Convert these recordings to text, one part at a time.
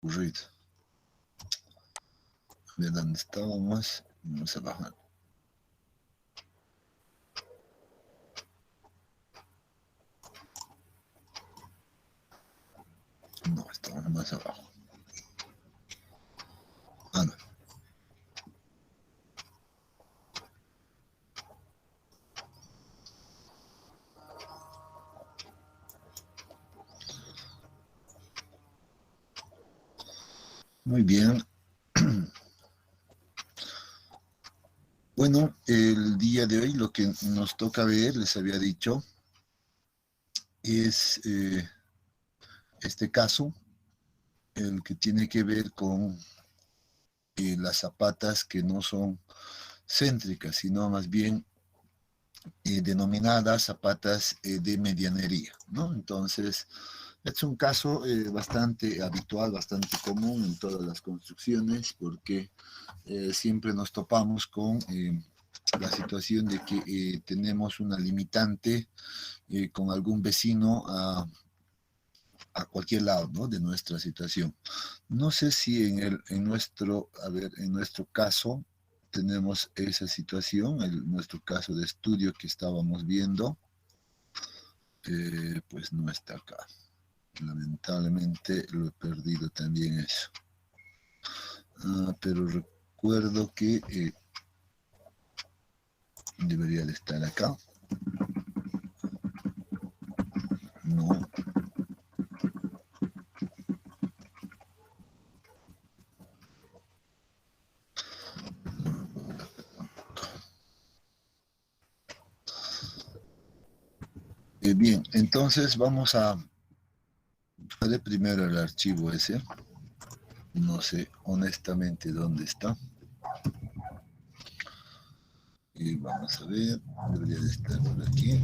Ocurrido. A ver dónde estábamos. Vamos a bajar. No, estamos más abajo. Ah, no. Muy bien. Bueno, el día de hoy lo que nos toca ver, les había dicho, es este caso, el que tiene que ver con las zapatas que no son céntricas, sino más bien denominadas zapatas de medianería, ¿no? Entonces, es un caso bastante habitual, bastante común en todas las construcciones, porque siempre nos topamos con la situación de que tenemos una limitante con algún vecino a cualquier lado, ¿no? De nuestra situación. No sé si en nuestro caso tenemos esa situación, nuestro caso de estudio que estábamos viendo, pues no está acá. Lamentablemente lo he perdido también eso. Pero recuerdo que debería de estar acá. No. Bien, entonces vamos a ver primero el archivo ese. No sé honestamente dónde está. Y vamos a ver, debería de estar por aquí.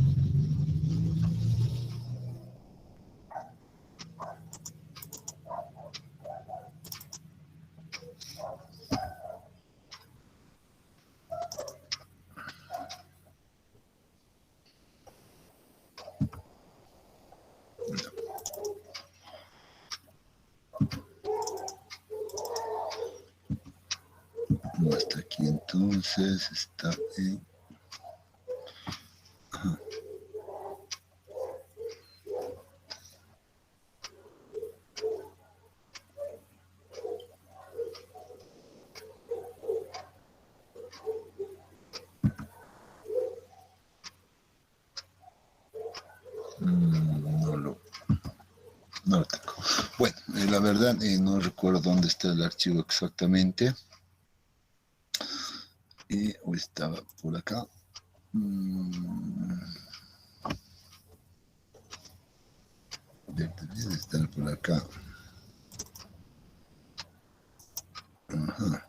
No está aquí, entonces está en... No lo tengo. Bueno, la verdad no recuerdo dónde está el archivo exactamente. O estaba por acá. Debe estar por acá. Ajá.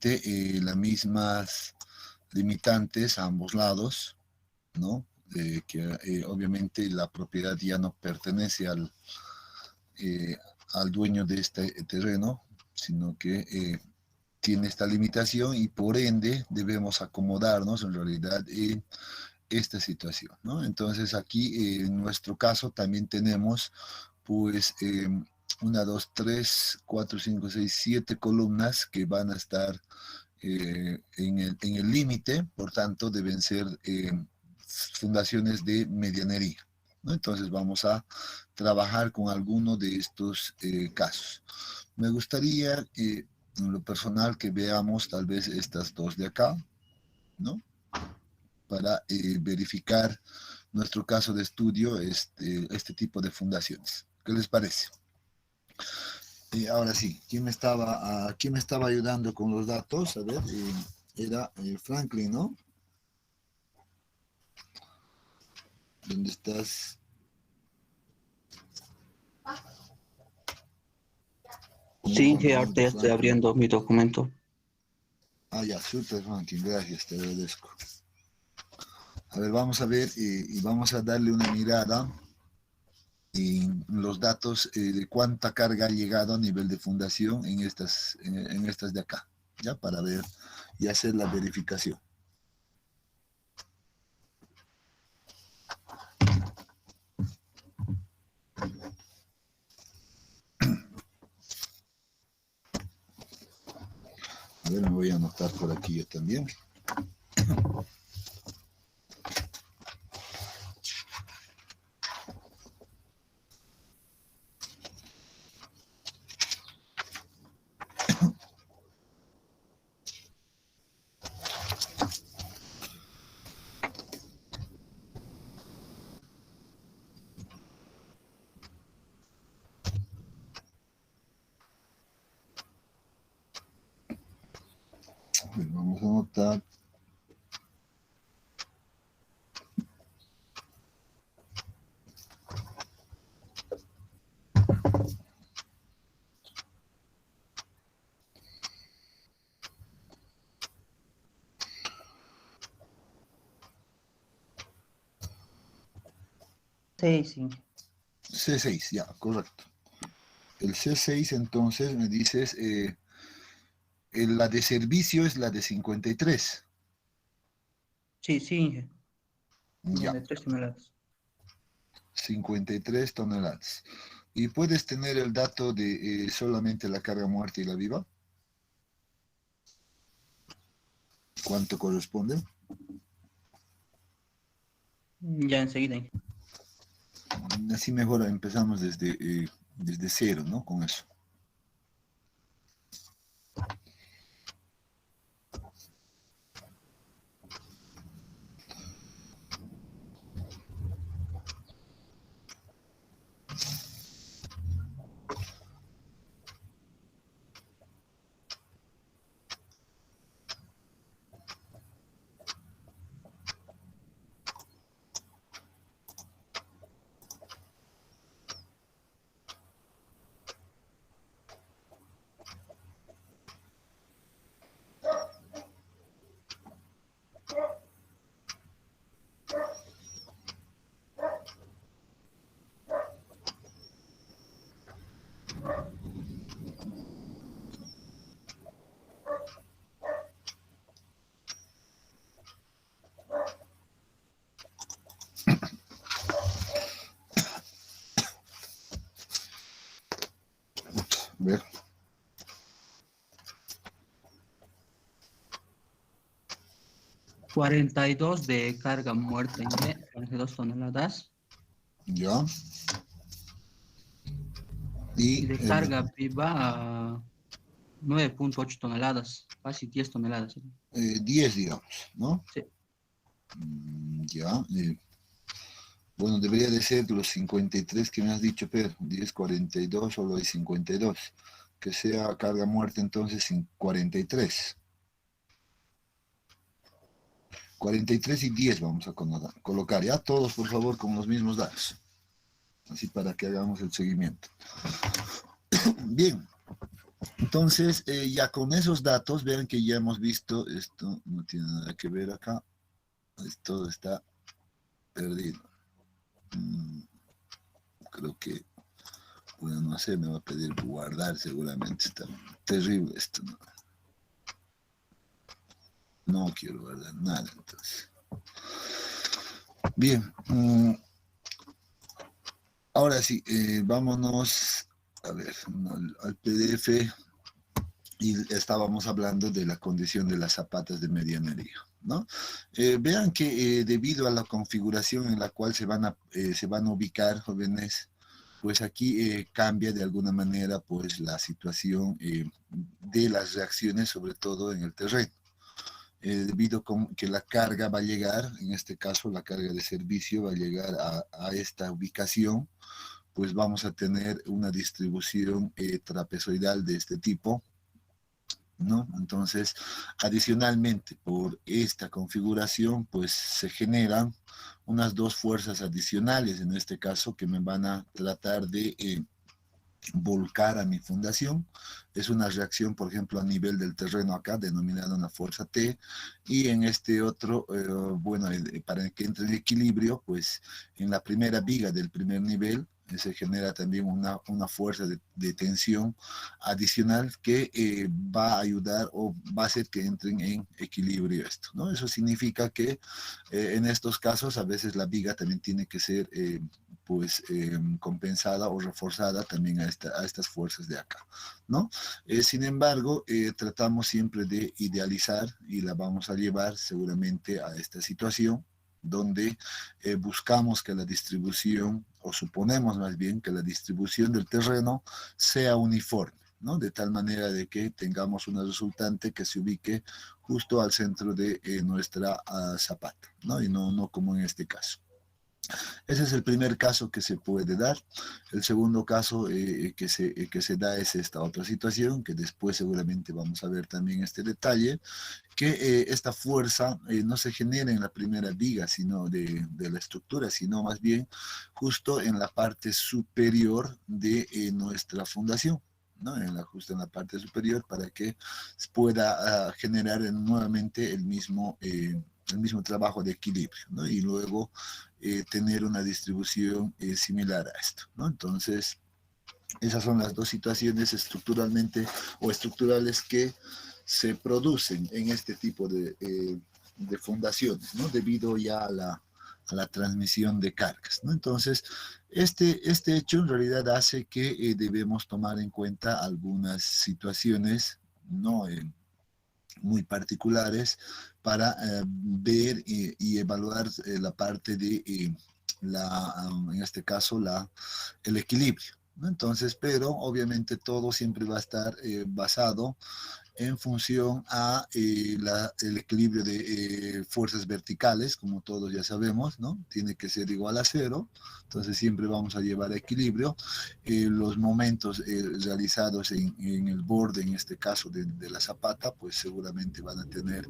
Las mismas limitantes a ambos lados, ¿no? Que obviamente la propiedad ya no pertenece eh, al dueño de este terreno, sino que tiene esta limitación y por ende debemos acomodarnos en realidad en esta situación, ¿no? Entonces aquí en nuestro caso también tenemos pues 1, 2, 3, 4, 5, 6, 7 columnas que van a estar en el límite, por tanto deben ser fundaciones de medianería, ¿no? Entonces vamos a trabajar con alguno de estos casos. Me gustaría, en lo personal, que veamos tal vez estas dos de acá, ¿no? Para verificar nuestro caso de estudio, este tipo de fundaciones. ¿Qué les parece? Ahora sí, ¿quién me estaba ayudando con los datos? A ver, era Franklin, ¿no? ¿Dónde estás? Sí, No, no, ahorita ya estoy Franklin. abriendo mi documento. Ah, ya, súper, Franklin, gracias, te agradezco. A ver, vamos a ver y vamos a darle una mirada en los datos de cuánta carga ha llegado a nivel de fundación en estas de acá, ¿ya? Para ver y hacer la verificación. ver, me voy a anotar por aquí yo también. A ver, vamos a anotar. Sí. C6, ya, correcto. El C6, entonces, me dices, la de servicio es la de 53. Sí, Inge. Ya, De 3 toneladas. 53 toneladas. ¿Y puedes tener el dato de solamente la carga muerta y la viva? ¿Cuánto corresponde? Ya enseguida, Inge. Así mejor empezamos desde cero, ¿no? Con eso. A ver. 42 de carga muerta, Inge. 42 toneladas. Ya. Y Y de carga viva a 9,8 toneladas. Casi 10 toneladas. 10, digamos, ¿no? Sí. Ya. Bueno, debería de ser los 53 que me has dicho, pero 10, 42, solo hay 52. Que sea carga muerta entonces 43. 43 y 10 vamos a colocar, ya todos por favor con los mismos datos, así para que hagamos el seguimiento. Bien, entonces ya con esos datos, vean que ya hemos visto, esto no tiene nada que ver acá, esto está perdido. Creo que, bueno, no sé, me va a pedir guardar seguramente, está terrible esto, ¿no? No quiero guardar nada, entonces. Bien, ahora sí, vámonos, a ver, al PDF. Y estábamos hablando de la condición de las zapatas de medianería, ¿no? Vean que debido a la configuración en la cual se van a ubicar, jóvenes, pues aquí cambia de alguna manera pues la situación de las reacciones, sobre todo en el terreno. Debido a que la carga va a llegar, en este caso la carga de servicio va a llegar a esta ubicación, pues vamos a tener una distribución trapezoidal de este tipo, ¿no? Entonces, adicionalmente, por esta configuración, pues se generan unas dos fuerzas adicionales, en este caso, que me van a tratar de volcar a mi fundación. Es una reacción, por ejemplo, a nivel del terreno acá, denominada una fuerza T, y en este otro, bueno, para que entre en equilibrio, pues en la primera viga del primer nivel, se genera también una fuerza de tensión adicional que va a ayudar o va a hacer que entren en equilibrio esto, ¿no? Eso significa que en estos casos a veces la viga también tiene que ser compensada o reforzada también a estas fuerzas de acá, ¿no? Sin embargo, tratamos siempre de idealizar y la vamos a llevar seguramente a esta situación donde buscamos que la distribución, o suponemos más bien que la distribución del terreno sea uniforme, ¿no? De tal manera de que tengamos una resultante que se ubique justo al centro de nuestra zapata, ¿no? Y no como en este caso. Ese es el primer caso que se puede dar. El segundo caso que se da es esta otra situación, que después seguramente vamos a ver también este detalle, que esta fuerza no se genera en la primera viga sino de la estructura, sino más bien justo en la parte superior de nuestra fundación, ¿no? Justo en la parte superior para que pueda generar nuevamente el mismo trabajo de equilibrio, ¿no? Y luego tener una distribución similar a esto, ¿no? Entonces, esas son las dos situaciones estructuralmente o estructurales que se producen en este tipo de fundaciones, ¿no? Debido ya a la transmisión de cargas, ¿no? Entonces, este hecho en realidad hace que debemos tomar en cuenta algunas situaciones, ¿no? Muy particulares para ver y evaluar la parte de, en este caso, el equilibrio, ¿no? Entonces, pero obviamente todo siempre va a estar basado en función a el equilibrio de fuerzas verticales, como todos ya sabemos, ¿no? Tiene que ser igual a cero, entonces siempre vamos a llevar a equilibrio. Los momentos realizados en el borde, en este caso de la zapata, pues seguramente van a tener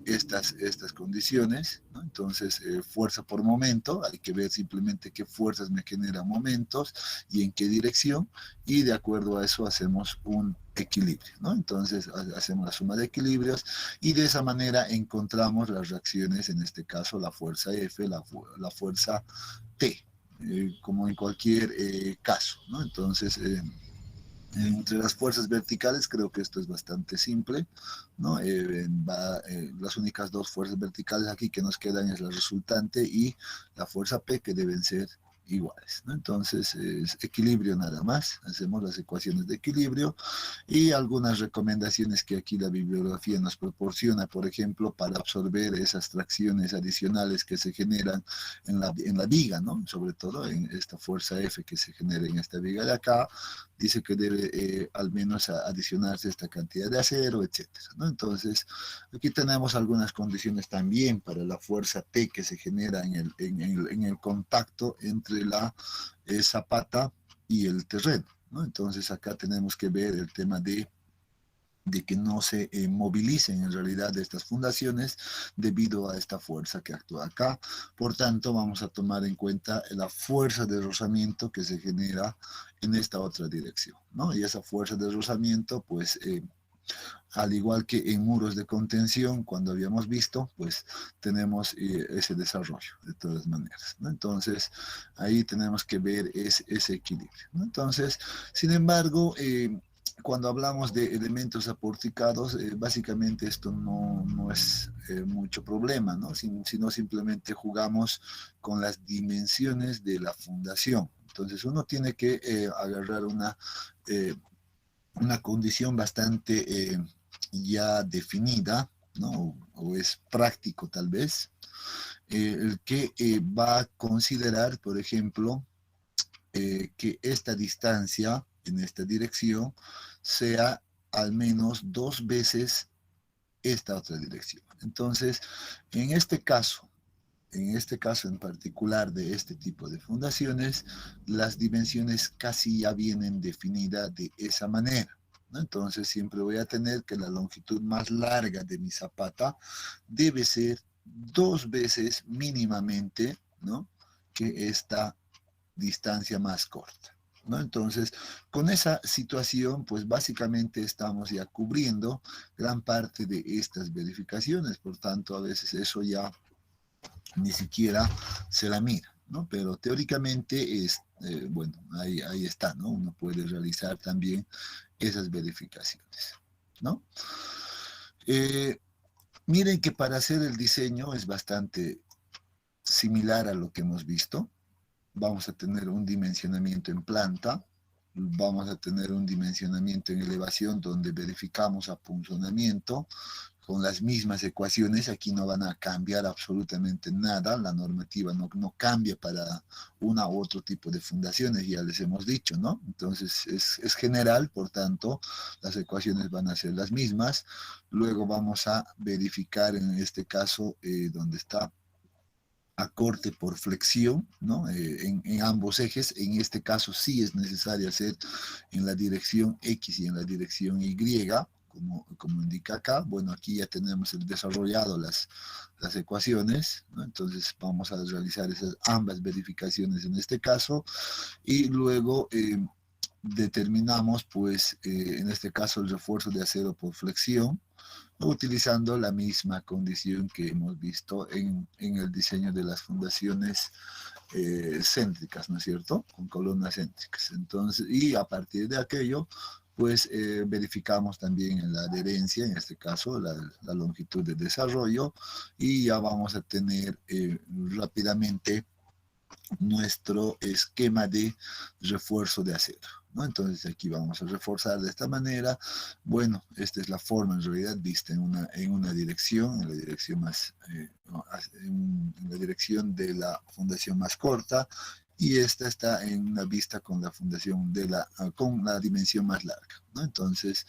estas condiciones, ¿no? Entonces, fuerza por momento, hay que ver simplemente qué fuerzas me generan momentos y en qué dirección, y de acuerdo a eso hacemos un equilibrio, ¿no? Entonces hacemos la suma de equilibrios y de esa manera encontramos las reacciones, en este caso la fuerza F, la fuerza T, como en cualquier caso, ¿no? Entonces, entre las fuerzas verticales creo que esto es bastante simple, ¿no? Las únicas dos fuerzas verticales aquí que nos quedan es la resultante y la fuerza P, que deben ser iguales, ¿no? Entonces es equilibrio nada más, hacemos las ecuaciones de equilibrio y algunas recomendaciones que aquí la bibliografía nos proporciona, por ejemplo, para absorber esas tracciones adicionales que se generan en la viga, ¿no? Sobre todo en esta fuerza F que se genera en esta viga de acá, dice que debe al menos adicionarse esta cantidad de acero, etcétera, ¿no? Entonces, aquí tenemos algunas condiciones también para la fuerza T que se genera en el contacto entre la zapata y el terreno, ¿no? Entonces, acá tenemos que ver el tema de que no se movilicen en realidad estas fundaciones debido a esta fuerza que actúa acá. Por tanto, vamos a tomar en cuenta la fuerza de rozamiento que se genera en esta otra dirección, ¿no? Y esa fuerza de rozamiento, pues, al igual que en muros de contención, cuando habíamos visto, pues tenemos ese desarrollo de todas maneras, ¿no? Entonces, ahí tenemos que ver ese equilibrio, ¿no? Entonces, sin embargo, cuando hablamos de elementos aporticados, básicamente esto no es mucho problema, ¿no? Sino simplemente jugamos con las dimensiones de la fundación. Entonces uno tiene que agarrar una condición bastante ya definida, ¿no? O es práctico tal vez, el que va a considerar, por ejemplo, que esta distancia en esta dirección sea al menos 2 veces esta otra dirección. Entonces, en este caso en particular de este tipo de fundaciones, las dimensiones casi ya vienen definidas de esa manera, ¿no? Entonces, siempre voy a tener que la longitud más larga de mi zapata debe ser 2 veces mínimamente, ¿no? Que esta distancia más corta, ¿no? Entonces, con esa situación, pues básicamente estamos ya cubriendo gran parte de estas verificaciones, por tanto, a veces eso ya ni siquiera se la mira, ¿no? Pero teóricamente bueno, ahí está, ¿no? Uno puede realizar también esas verificaciones, ¿no? Eh, Miren que para hacer el diseño es bastante similar a lo que hemos visto. Vamos a tener un dimensionamiento en planta, vamos a tener un dimensionamiento en elevación donde verificamos apunzonamiento con las mismas ecuaciones. Aquí no van a cambiar absolutamente nada, la normativa no cambia para una u otro tipo de fundaciones, ya les hemos dicho, ¿no? Entonces es general, por tanto, las ecuaciones van a ser las mismas. Luego vamos a verificar en este caso donde está acorte por flexión, ¿no? En ambos ejes. En este caso sí es necesario hacer en la dirección X y en la dirección Y, como indica acá. Bueno, aquí ya tenemos desarrollado las ecuaciones, ¿no? Entonces vamos a realizar ambas verificaciones en este caso, y luego determinamos, pues, en este caso el refuerzo de acero por flexión, utilizando la misma condición que hemos visto en el diseño de las fundaciones céntricas, ¿no es cierto? Con columnas céntricas. Entonces, y a partir de aquello, pues verificamos también en la adherencia, en este caso, la longitud de desarrollo, y ya vamos a tener rápidamente nuestro esquema de refuerzo de acero, ¿no? Entonces aquí vamos a reforzar de esta manera. Bueno, esta es la forma en realidad vista en una dirección, en la dirección más, en la dirección de la fundación más corta, y esta está en una vista con la fundación con la dimensión más larga, ¿no? Entonces,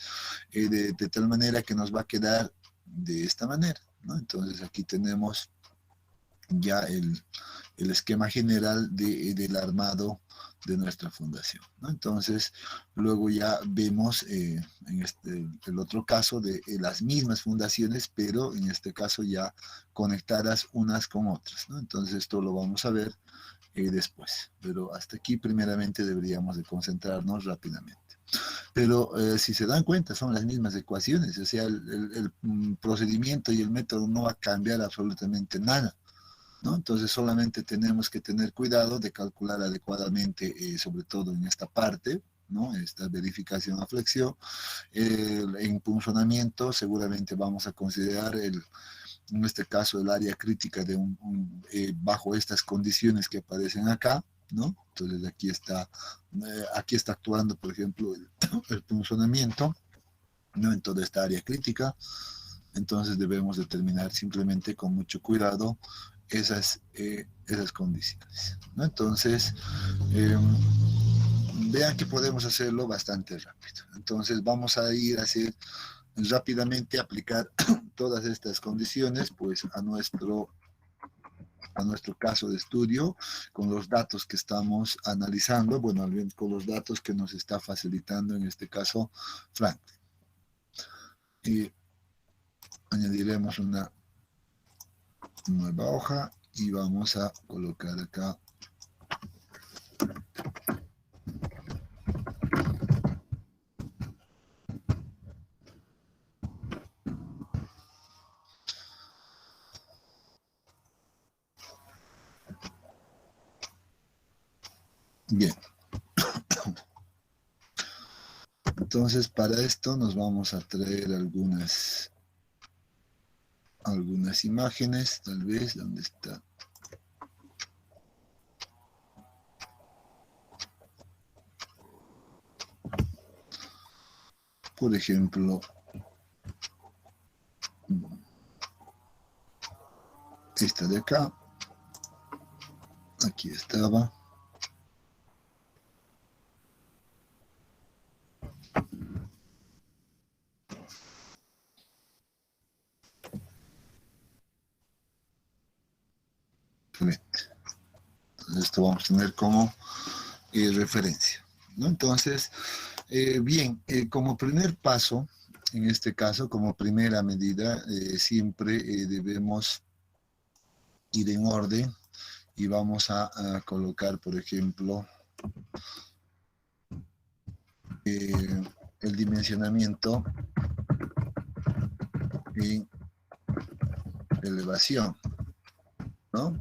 de tal manera que nos va a quedar de esta manera, ¿no? Entonces aquí tenemos ya el esquema general del armado de nuestra fundación, ¿no? Entonces, luego ya vemos en el otro caso de las mismas fundaciones, pero en este caso ya conectadas unas con otras, ¿no? Entonces, esto lo vamos a ver después, pero hasta aquí primeramente deberíamos de concentrarnos rápidamente. Pero si se dan cuenta, son las mismas ecuaciones, o sea, el procedimiento y el método no va a cambiar absolutamente nada, ¿no? Entonces solamente tenemos que tener cuidado de calcular adecuadamente, sobre todo en esta parte, ¿no? Esta verificación a flexión. En punzonamiento seguramente vamos a considerar en este caso el área crítica de bajo estas condiciones que aparecen acá, ¿no? Entonces aquí está actuando, por ejemplo, el punzonamiento, ¿no? En toda esta área crítica. Entonces debemos determinar simplemente con mucho cuidado esas condiciones, ¿no? Entonces, vean que podemos hacerlo bastante rápido. Entonces vamos a ir a hacer rápidamente, aplicar todas estas condiciones, pues a nuestro caso de estudio, con los datos que estamos analizando, bueno, con los datos que nos está facilitando en este caso Franklin. Y añadiremos una nueva hoja y vamos a colocar acá bien. Entonces para esto nos vamos a traer algunas imágenes, tal vez. ¿Dónde está? Por ejemplo, esta de acá. Aquí estaba. Excelente. Entonces esto vamos a tener como referencia, ¿no? Entonces, bien, como primer paso, en este caso, como primera medida, siempre debemos ir en orden y vamos a colocar, por ejemplo, el dimensionamiento en elevación, ¿no?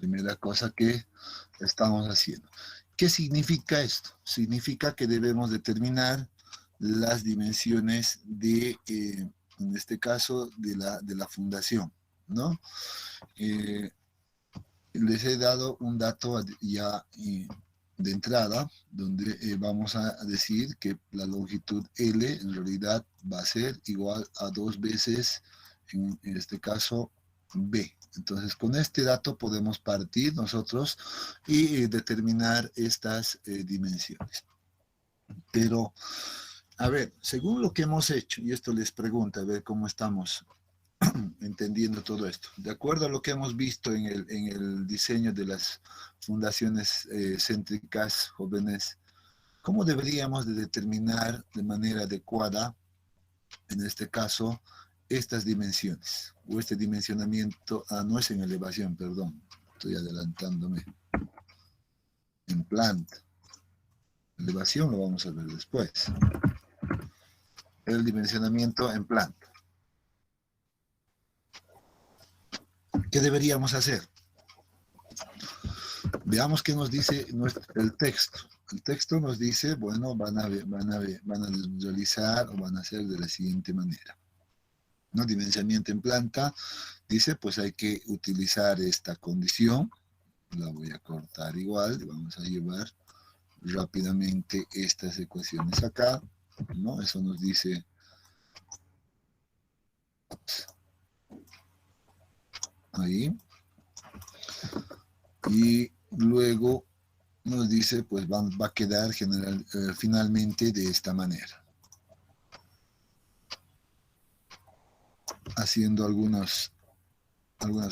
primera cosa que estamos haciendo. ¿Qué significa esto? Significa que debemos determinar las dimensiones de, en este caso, de la fundación, ¿no? Les he dado un dato ya de entrada, donde vamos a decir que la longitud L en realidad va a ser igual a 2 veces, en este caso, B. Entonces, con este dato podemos partir nosotros y determinar estas dimensiones. Pero, a ver, según lo que hemos hecho, y esto les pregunto, a ver cómo estamos entendiendo todo esto. De acuerdo a lo que hemos visto en el diseño de las fundaciones céntricas jóvenes, ¿cómo deberíamos de determinar de manera adecuada, en este caso, estas dimensiones? O este dimensionamiento, no es en elevación, perdón, estoy adelantándome. En planta. Elevación lo vamos a ver después. El dimensionamiento en planta. ¿Qué deberíamos hacer? Veamos qué nos dice el texto. El texto nos dice, bueno, van a realizar o van a hacer de la siguiente manera. ¿No? Dimensionamiento en planta, dice, pues hay que utilizar esta condición. La voy a cortar igual, vamos a llevar rápidamente estas ecuaciones acá, ¿no? Eso nos dice... Ahí. Y luego nos dice, pues va a quedar finalmente de esta manera. Haciendo algunas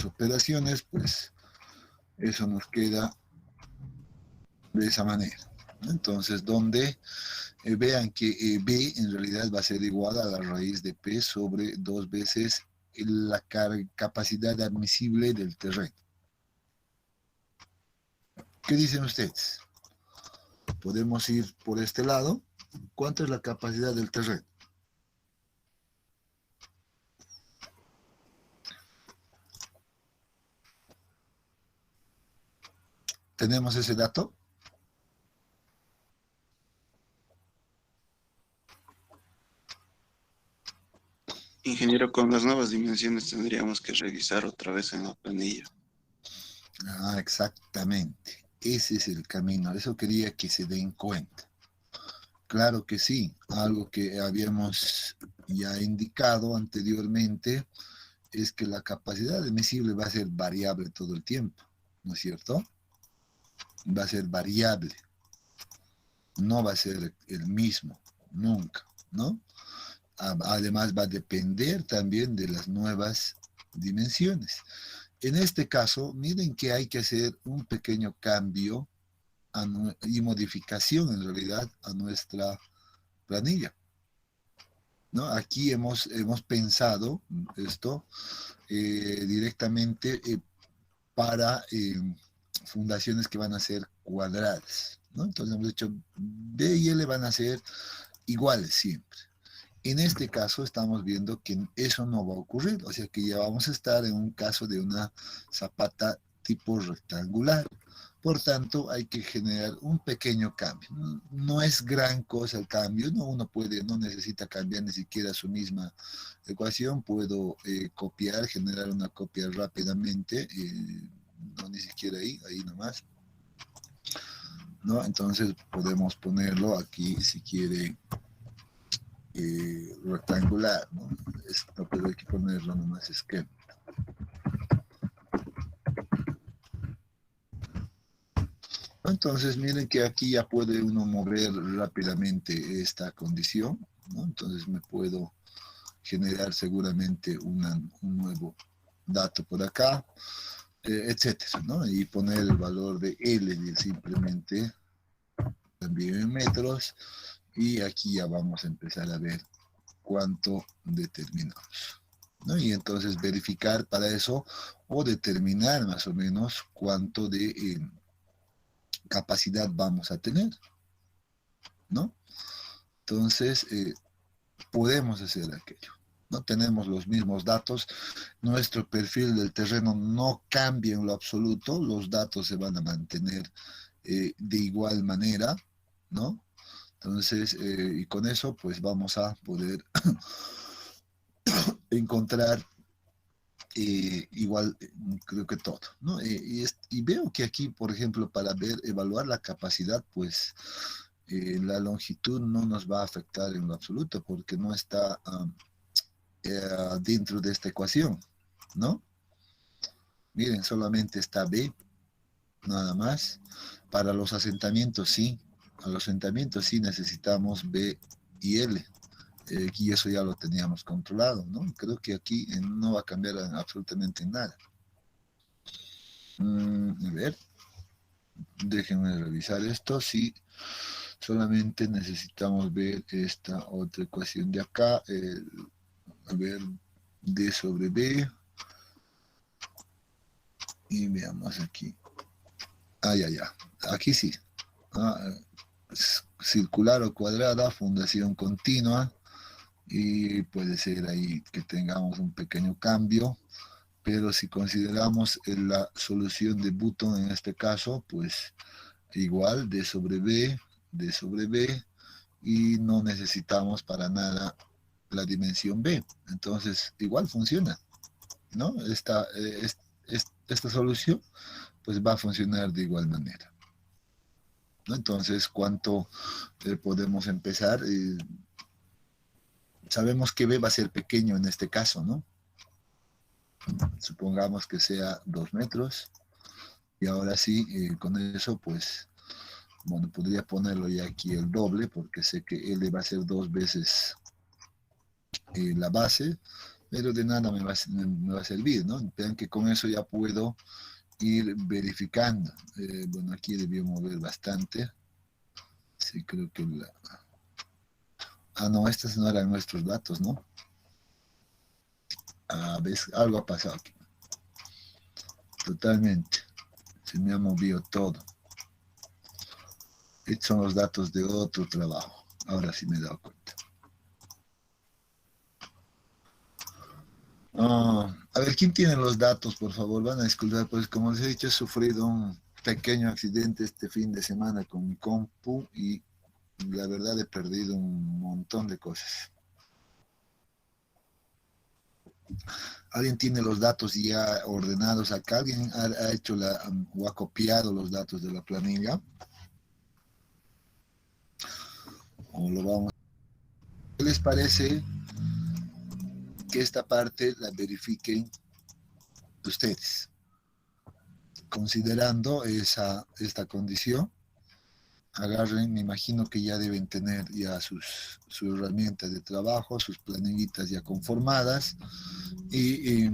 operaciones, pues eso nos queda de esa manera. Entonces, donde vean que B en realidad va a ser igual a la raíz de P sobre 2 veces la capacidad admisible del terreno. ¿Qué dicen ustedes? Podemos ir por este lado. ¿Cuánto es la capacidad del terreno? ¿Tenemos ese dato? Ingeniero, con las nuevas dimensiones tendríamos que revisar otra vez en la planilla. Exactamente. Ese es el camino. Eso quería que se den cuenta. Claro que sí. Algo que habíamos ya indicado anteriormente es que la capacidad admisible va a ser variable todo el tiempo, ¿no es cierto? Va a ser variable. No va a ser el mismo, nunca, ¿no? Además va a depender también de las nuevas dimensiones. En este caso, miren que hay que hacer un pequeño cambio y modificación en realidad a nuestra planilla, ¿no? Aquí hemos pensado esto directamente para fundaciones que van a ser cuadradas, ¿no? Entonces hemos dicho B y L van a ser iguales siempre. En este caso estamos viendo que eso no va a ocurrir, o sea que ya vamos a estar en un caso de una zapata tipo rectangular. Por tanto, hay que generar un pequeño cambio. No es gran cosa el cambio, no, no necesita cambiar ni siquiera su misma ecuación. Puedo copiar, generar una copia rápidamente, no ni siquiera ahí nomás. ¿No? Entonces podemos ponerlo aquí si quiere. Rectangular, ¿no? Esto, pero hay que ponerlo nomás esquema. Entonces miren que aquí ya puede uno mover rápidamente esta condición, ¿no? Entonces me puedo generar seguramente un nuevo dato por acá, etcétera, ¿no? Y poner el valor de L simplemente también en metros. Y aquí ya vamos a empezar a ver cuánto determinamos, ¿no? Y entonces verificar para eso o determinar más o menos cuánto de capacidad vamos a tener, ¿no? Entonces podemos hacer aquello, No tenemos los mismos datos, nuestro perfil del terreno no cambia en lo absoluto, los datos se van a mantener de igual manera, ¿no? Entonces, y con eso, pues vamos a poder encontrar igual, creo que todo, ¿no? Y veo que aquí, por ejemplo, para evaluar la capacidad, pues la longitud no nos va a afectar en lo absoluto porque no está dentro de esta ecuación, ¿no? Miren, solamente está B, nada más. Para los asentamientos sí, a los asentamientos sí necesitamos B y L. Y eso ya lo teníamos controlado, ¿no? Creo que aquí no va a cambiar absolutamente nada. A ver, déjenme revisar esto. Sí, solamente necesitamos ver esta otra ecuación de acá. A ver, D sobre B. Y veamos aquí. Ya. Aquí sí. Circular o cuadrada, fundación continua. Y puede ser ahí que tengamos un pequeño cambio, pero si consideramos la solución de Button en este caso, pues igual D sobre B, y no necesitamos para nada la dimensión B, entonces igual funciona, ¿no? Esta solución pues va a funcionar de igual manera, ¿no? Entonces, ¿cuánto podemos empezar? Sabemos que B va a ser pequeño en este caso, ¿no? Supongamos que sea 2 metros. Y ahora sí, con eso, pues, bueno, podría ponerlo ya aquí el doble, porque sé que L va a ser 2 veces la base, pero de nada me va a servir, ¿no? Vean que con eso ya puedo ir verificando. Bueno, aquí debió mover bastante. Sí, creo que no, estos no eran nuestros datos, ¿no? ¿Ves? Algo ha pasado aquí. Totalmente. Se me ha movido todo. Estos son los datos de otro trabajo. Ahora sí me he dado cuenta. A ver, ¿quién tiene los datos, por favor? Van a disculpar, pues como les he dicho, he sufrido un pequeño accidente este fin de semana con mi compu y la verdad he perdido un montón de cosas. ¿Alguien tiene los datos ya ordenados acá? ¿Alguien ha hecho o ha copiado los datos de la planilla? ¿O lo vamos? ¿Qué les parece que esta parte la verifiquen ustedes? Considerando esta condición, agarren, me imagino que ya deben tener ya sus herramientas de trabajo, sus planillitas ya conformadas y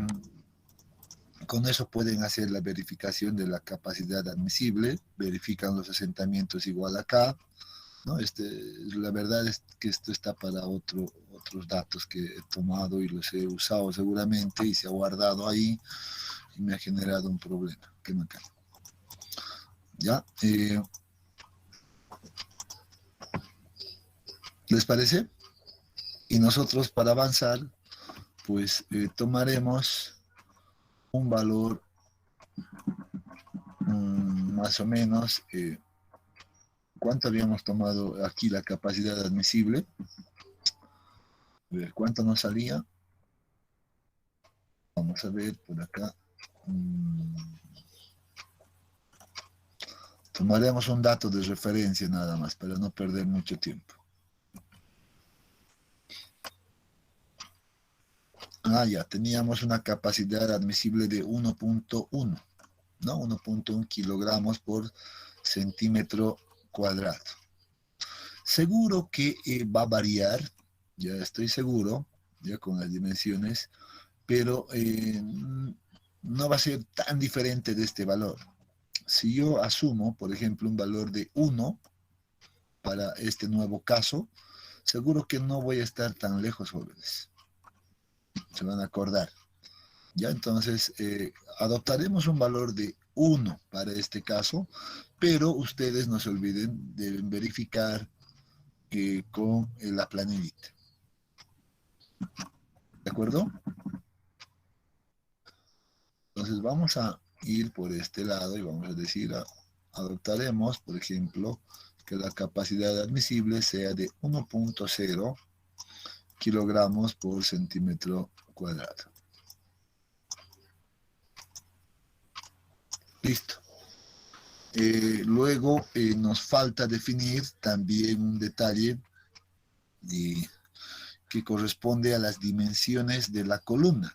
con eso pueden hacer la verificación de la capacidad admisible, verifican los asentamientos igual acá, ¿no? La verdad es que esto está para otros datos que he tomado y los he usado seguramente y se ha guardado ahí y me ha generado un problema. Qué macana. ¿Ya? ¿Les parece? Y nosotros para avanzar, pues tomaremos un valor más o menos, ¿cuánto habíamos tomado aquí la capacidad admisible? A ver, ¿cuánto nos salía? Vamos a ver por acá. Tomaremos un dato de referencia nada más, para no perder mucho tiempo. Ya, teníamos una capacidad admisible de 1.1, ¿no? 1.1 kilogramos por centímetro cuadrado. Seguro que va a variar, ya estoy seguro, ya con las dimensiones, pero no va a ser tan diferente de este valor. Si yo asumo, por ejemplo, un valor de 1 para este nuevo caso, seguro que no voy a estar tan lejos, jóvenes. Se van a acordar. Ya, entonces, adoptaremos un valor de 1 para este caso, pero ustedes no se olviden, deben verificar con la planillita. ¿De acuerdo? Entonces vamos a ir por este lado y vamos a decir, adoptaremos, por ejemplo, que la capacidad admisible sea de 1.0 kilogramos por centímetro cuadrado. Listo. Luego nos falta definir también un detalle que corresponde a las dimensiones de la columna.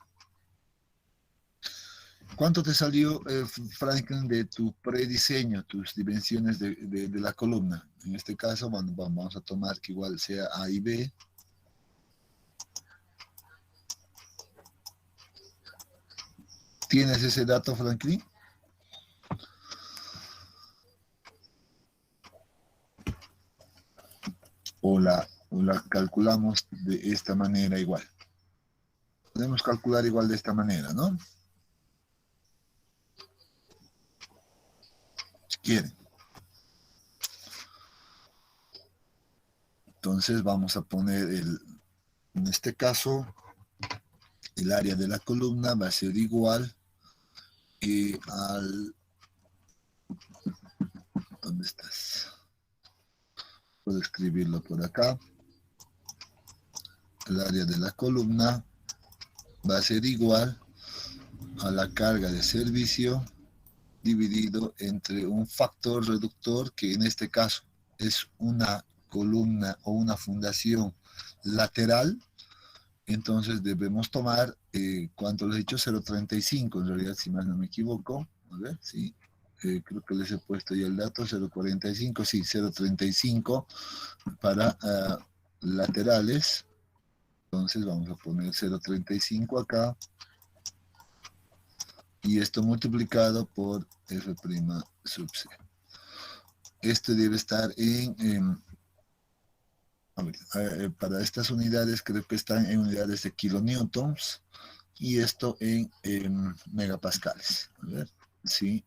¿Cuánto te salió, Franklin, de tu prediseño, tus dimensiones de la columna? En este caso, vamos a tomar que igual sea A y B. ¿Tienes ese dato, Franklin? O la calculamos de esta manera igual. Podemos calcular igual de esta manera, ¿no? Si quieren. Entonces vamos a poner en este caso, el área de la columna va a ser igual al... ¿Dónde estás? Puedo escribirlo por acá. El área de la columna va a ser igual a la carga de servicio dividido entre un factor reductor, que en este caso es una columna o una fundación lateral. Entonces debemos tomar, ¿cuánto les he dicho? 0.35, en realidad, si más no me equivoco. A ver, sí, creo que les he puesto ya el dato, 0.45, sí, 0.35 para laterales. Entonces vamos a poner 0.35 acá. Y esto multiplicado por F' sub C. Esto debe estar para estas unidades creo que están en unidades de kilonewtons y esto en megapascales. A ver, sí,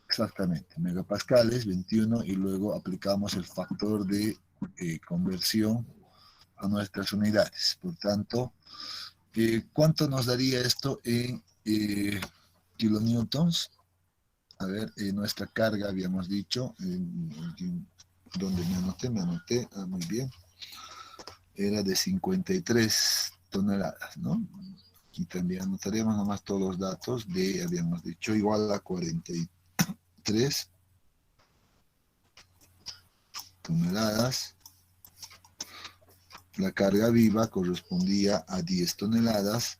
exactamente, megapascales, 21, y luego aplicamos el factor de conversión a nuestras unidades. Por tanto, ¿cuánto nos daría esto en kilonewtons? A ver, nuestra carga habíamos dicho, donde me anoté, muy bien, era de 53 toneladas, ¿no? Y también anotaremos nomás todos los datos de, habíamos dicho, igual a 43 toneladas. La carga viva correspondía a 10 toneladas.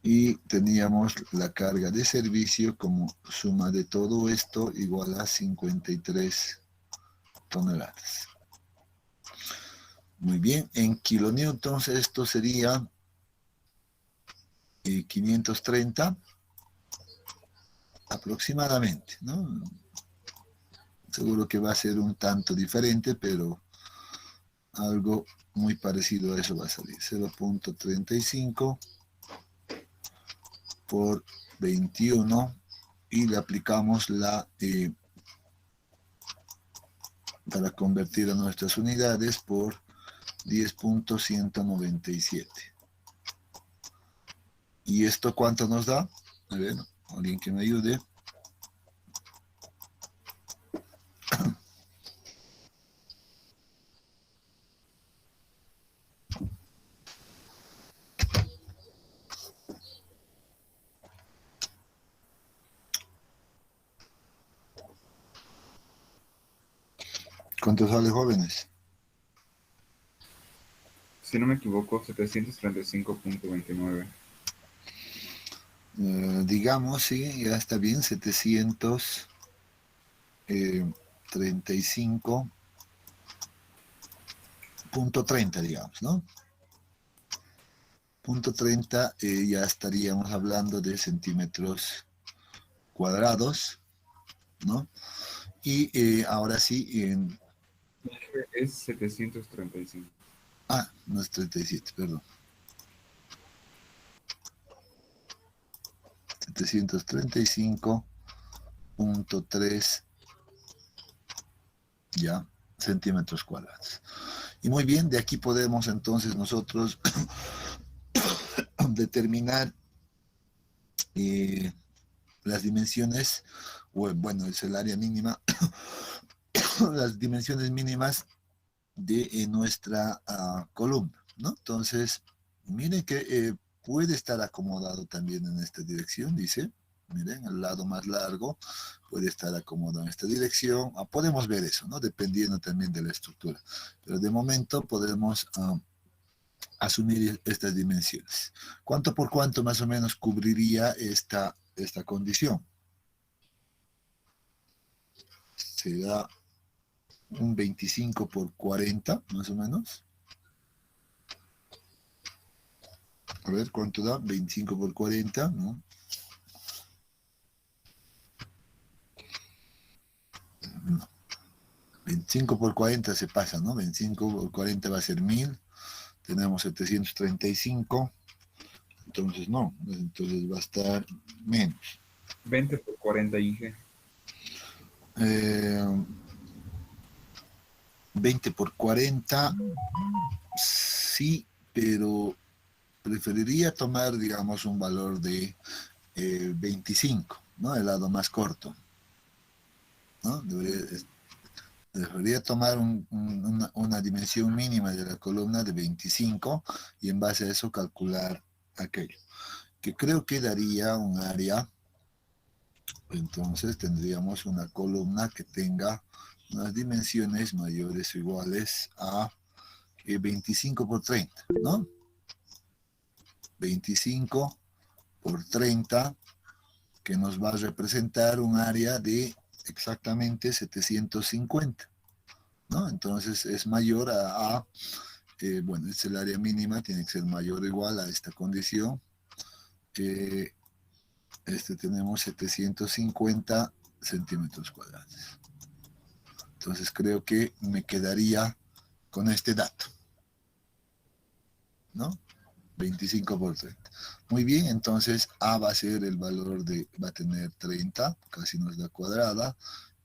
Y teníamos la carga de servicio como suma de todo esto igual a 53 toneladas. Muy bien, en kilonewtons esto sería 530 aproximadamente, ¿no? Seguro que va a ser un tanto diferente, pero algo muy parecido a eso va a salir. 0.35 por 21 y le aplicamos la para convertir a nuestras unidades por 10.197. ¿Y esto cuánto nos da? A ver, alguien que me ayude. ¿Cuánto sale, jóvenes? Si no me equivoco, 735.29. Digamos, sí, ya está bien, 735.30, digamos, ¿no? Punto 30, ya estaríamos hablando de centímetros cuadrados, ¿no? Y ahora sí, Es 735. no es 37, perdón. 735.3 ya, centímetros cuadrados. Y muy bien, de aquí podemos entonces nosotros determinar las dimensiones, o bueno, es el área mínima, las dimensiones mínimas de nuestra columna, ¿no? Entonces, miren que puede estar acomodado también en esta dirección, dice. Miren, el lado más largo puede estar acomodado en esta dirección. Podemos ver eso, ¿no? Dependiendo también de la estructura. Pero de momento podemos asumir estas dimensiones. ¿Cuánto por cuánto más o menos cubriría esta condición? Será un 25 por 40, más o menos. A ver, ¿cuánto da? 25 por 40, ¿no? No. 25 por 40 se pasa, ¿no? 25 por 40 va a ser 1000. Tenemos 735. Entonces, no. Entonces va a estar menos. 20 por 40, Inge. 20 por 40, sí, pero preferiría tomar, digamos, un valor de 25, ¿no? El lado más corto, ¿no? Debería tomar una dimensión mínima de la columna de 25 y en base a eso calcular aquello, que creo que daría un área. Entonces tendríamos una columna que tenga unas dimensiones mayores o iguales a 25 por 30, ¿no? 25 por 30, que nos va a representar un área de exactamente 750, ¿no? Entonces es mayor bueno, es el área mínima, tiene que ser mayor o igual a esta condición. Tenemos 750 centímetros cuadrados. Entonces creo que me quedaría con este dato, ¿no? 25 por 30. Muy bien, entonces A va a ser el valor va a tener 30, casi nos da cuadrada,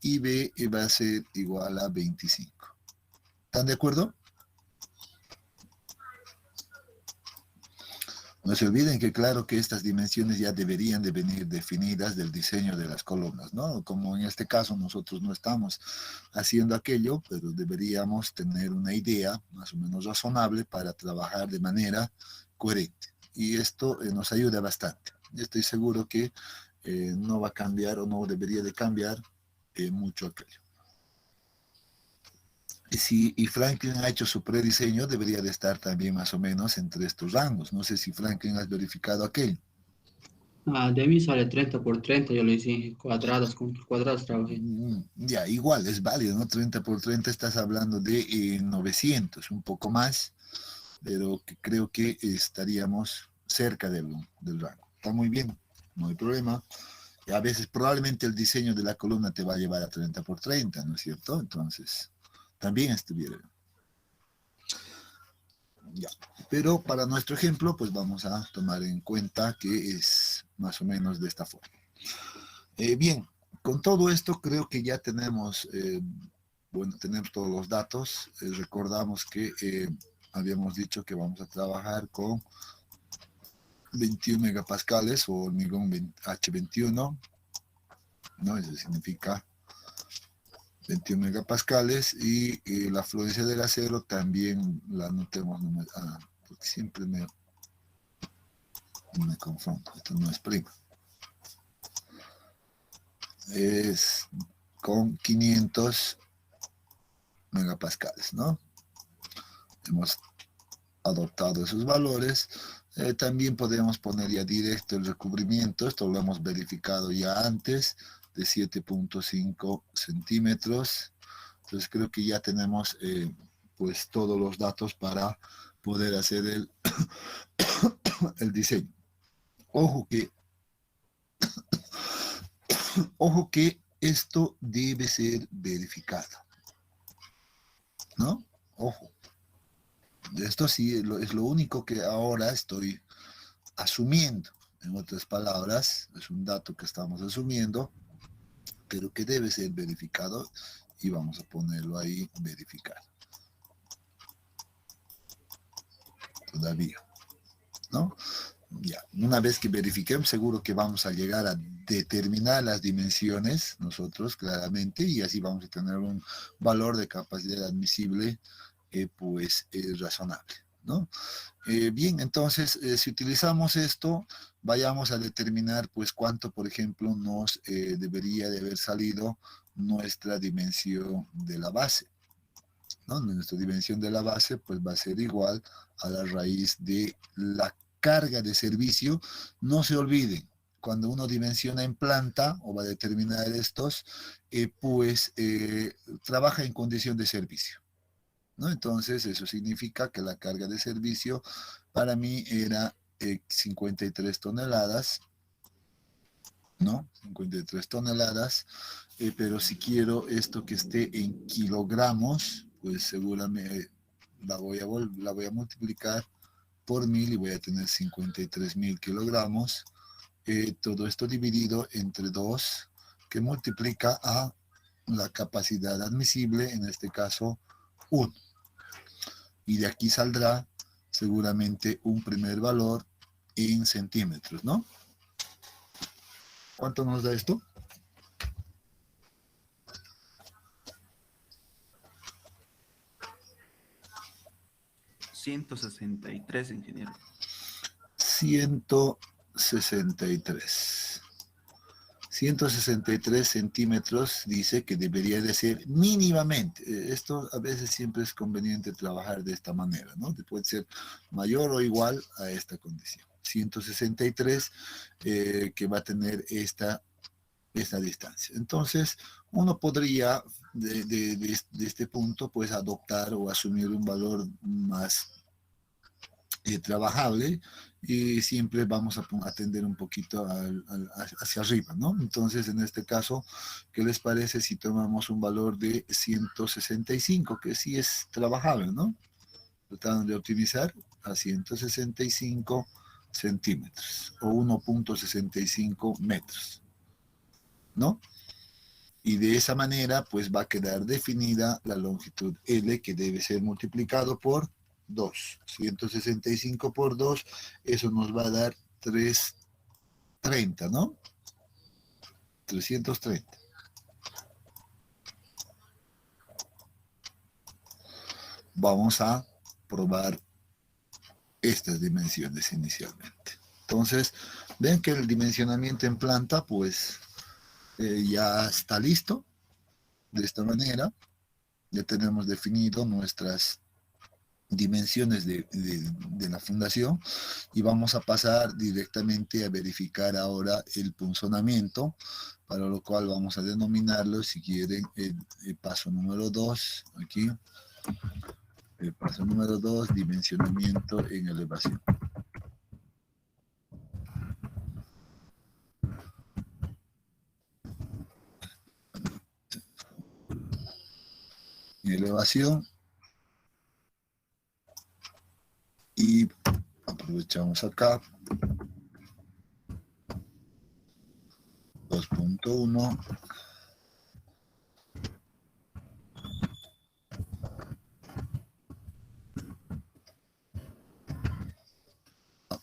y B va a ser igual a 25. ¿Están de acuerdo? No se olviden que claro que estas dimensiones ya deberían de venir definidas del diseño de las columnas, ¿no? Como en este caso nosotros no estamos haciendo aquello, pero deberíamos tener una idea más o menos razonable para trabajar de manera coherente. Y esto nos ayuda bastante. Yo estoy seguro que no va a cambiar o no debería de cambiar mucho aquello. Y Franklin ha hecho su prediseño, debería de estar también más o menos entre estos rangos. No sé si Franklin has verificado aquello. De mí sale 30 por 30, yo le hice cuadrados, con cuadrados trabajé. Ya, igual, es válido, ¿no? 30 por 30 estás hablando de 900, un poco más, pero que creo que estaríamos cerca del rango. Está muy bien, no hay problema. Y a veces probablemente el diseño de la columna te va a llevar a 30 por 30, ¿no es cierto? Entonces, también estuviera. Ya. Pero para nuestro ejemplo, pues vamos a tomar en cuenta que es más o menos de esta forma. Bien, con todo esto creo que ya tenemos, bueno, tenemos todos los datos. Recordamos que habíamos dicho que vamos a trabajar con 21 megapascales o hormigón H21, ¿no? Eso significa 21 megapascales y la fluencia del acero también la notemos, porque siempre me confundo, esto no es prima. Es con 500 megapascales, ¿no? Hemos adoptado esos valores. También podemos poner ya directo el recubrimiento, esto lo hemos verificado ya antes, de 7.5 centímetros. Entonces creo que ya tenemos pues todos los datos para poder hacer el diseño. Ojo que esto debe ser verificado, ¿no? Ojo. Esto sí es lo único que ahora estoy asumiendo. En otras palabras, es un dato que estamos asumiendo, pero que debe ser verificado y vamos a ponerlo ahí, verificar. todavía, ¿no? Ya, una vez que verifiquemos, seguro que vamos a llegar a determinar las dimensiones nosotros claramente, y así vamos a tener un valor de capacidad admisible pues razonable, ¿no? Bien, entonces si utilizamos esto, vayamos a determinar pues cuánto, por ejemplo, nos debería de haber salido nuestra dimensión de la base, ¿no? Nuestra dimensión de la base pues va a ser igual a la raíz de la carga de servicio. No se olviden, cuando uno dimensiona en planta o va a determinar estos, trabaja en condición de servicio, ¿no? Entonces eso significa que la carga de servicio para mí era 53 toneladas, ¿no? 53 toneladas, pero si quiero esto que esté en kilogramos, pues seguramente la voy a multiplicar por 1000 y voy a tener 53.000 kilogramos. Todo esto dividido entre 2, que multiplica a la capacidad admisible, en este caso 1. Y de aquí saldrá seguramente un primer valor en centímetros, ¿no? ¿Cuánto nos da esto? 163, ingeniero. 163. 163 centímetros dice que debería de ser mínimamente. Esto a veces siempre es conveniente trabajar de esta manera, ¿no? Puede ser mayor o igual a esta condición. 163 que va a tener esta distancia. Entonces, uno podría de este punto pues adoptar o asumir un valor más trabajable, y siempre vamos a atender un poquito hacia arriba, ¿no? Entonces, en este caso, ¿qué les parece si tomamos un valor de 165, que sí es trabajable, ¿no? Tratando de optimizar a 165 centímetros o 1.65 metros, ¿no? Y de esa manera, pues va a quedar definida la longitud L, que debe ser multiplicado por 2. 165 por 2, eso nos va a dar 330, ¿no? 330. Vamos a probar estas dimensiones inicialmente. Entonces, ven que el dimensionamiento en planta, pues, ya está listo. De esta manera, ya tenemos definido nuestras dimensiones de la fundación, y vamos a pasar directamente a verificar ahora el punzonamiento, para lo cual vamos a denominarlo, si quieren, el paso número 2, aquí, el paso número 2, dimensionamiento en elevación. En elevación, y aprovechamos acá 2.1,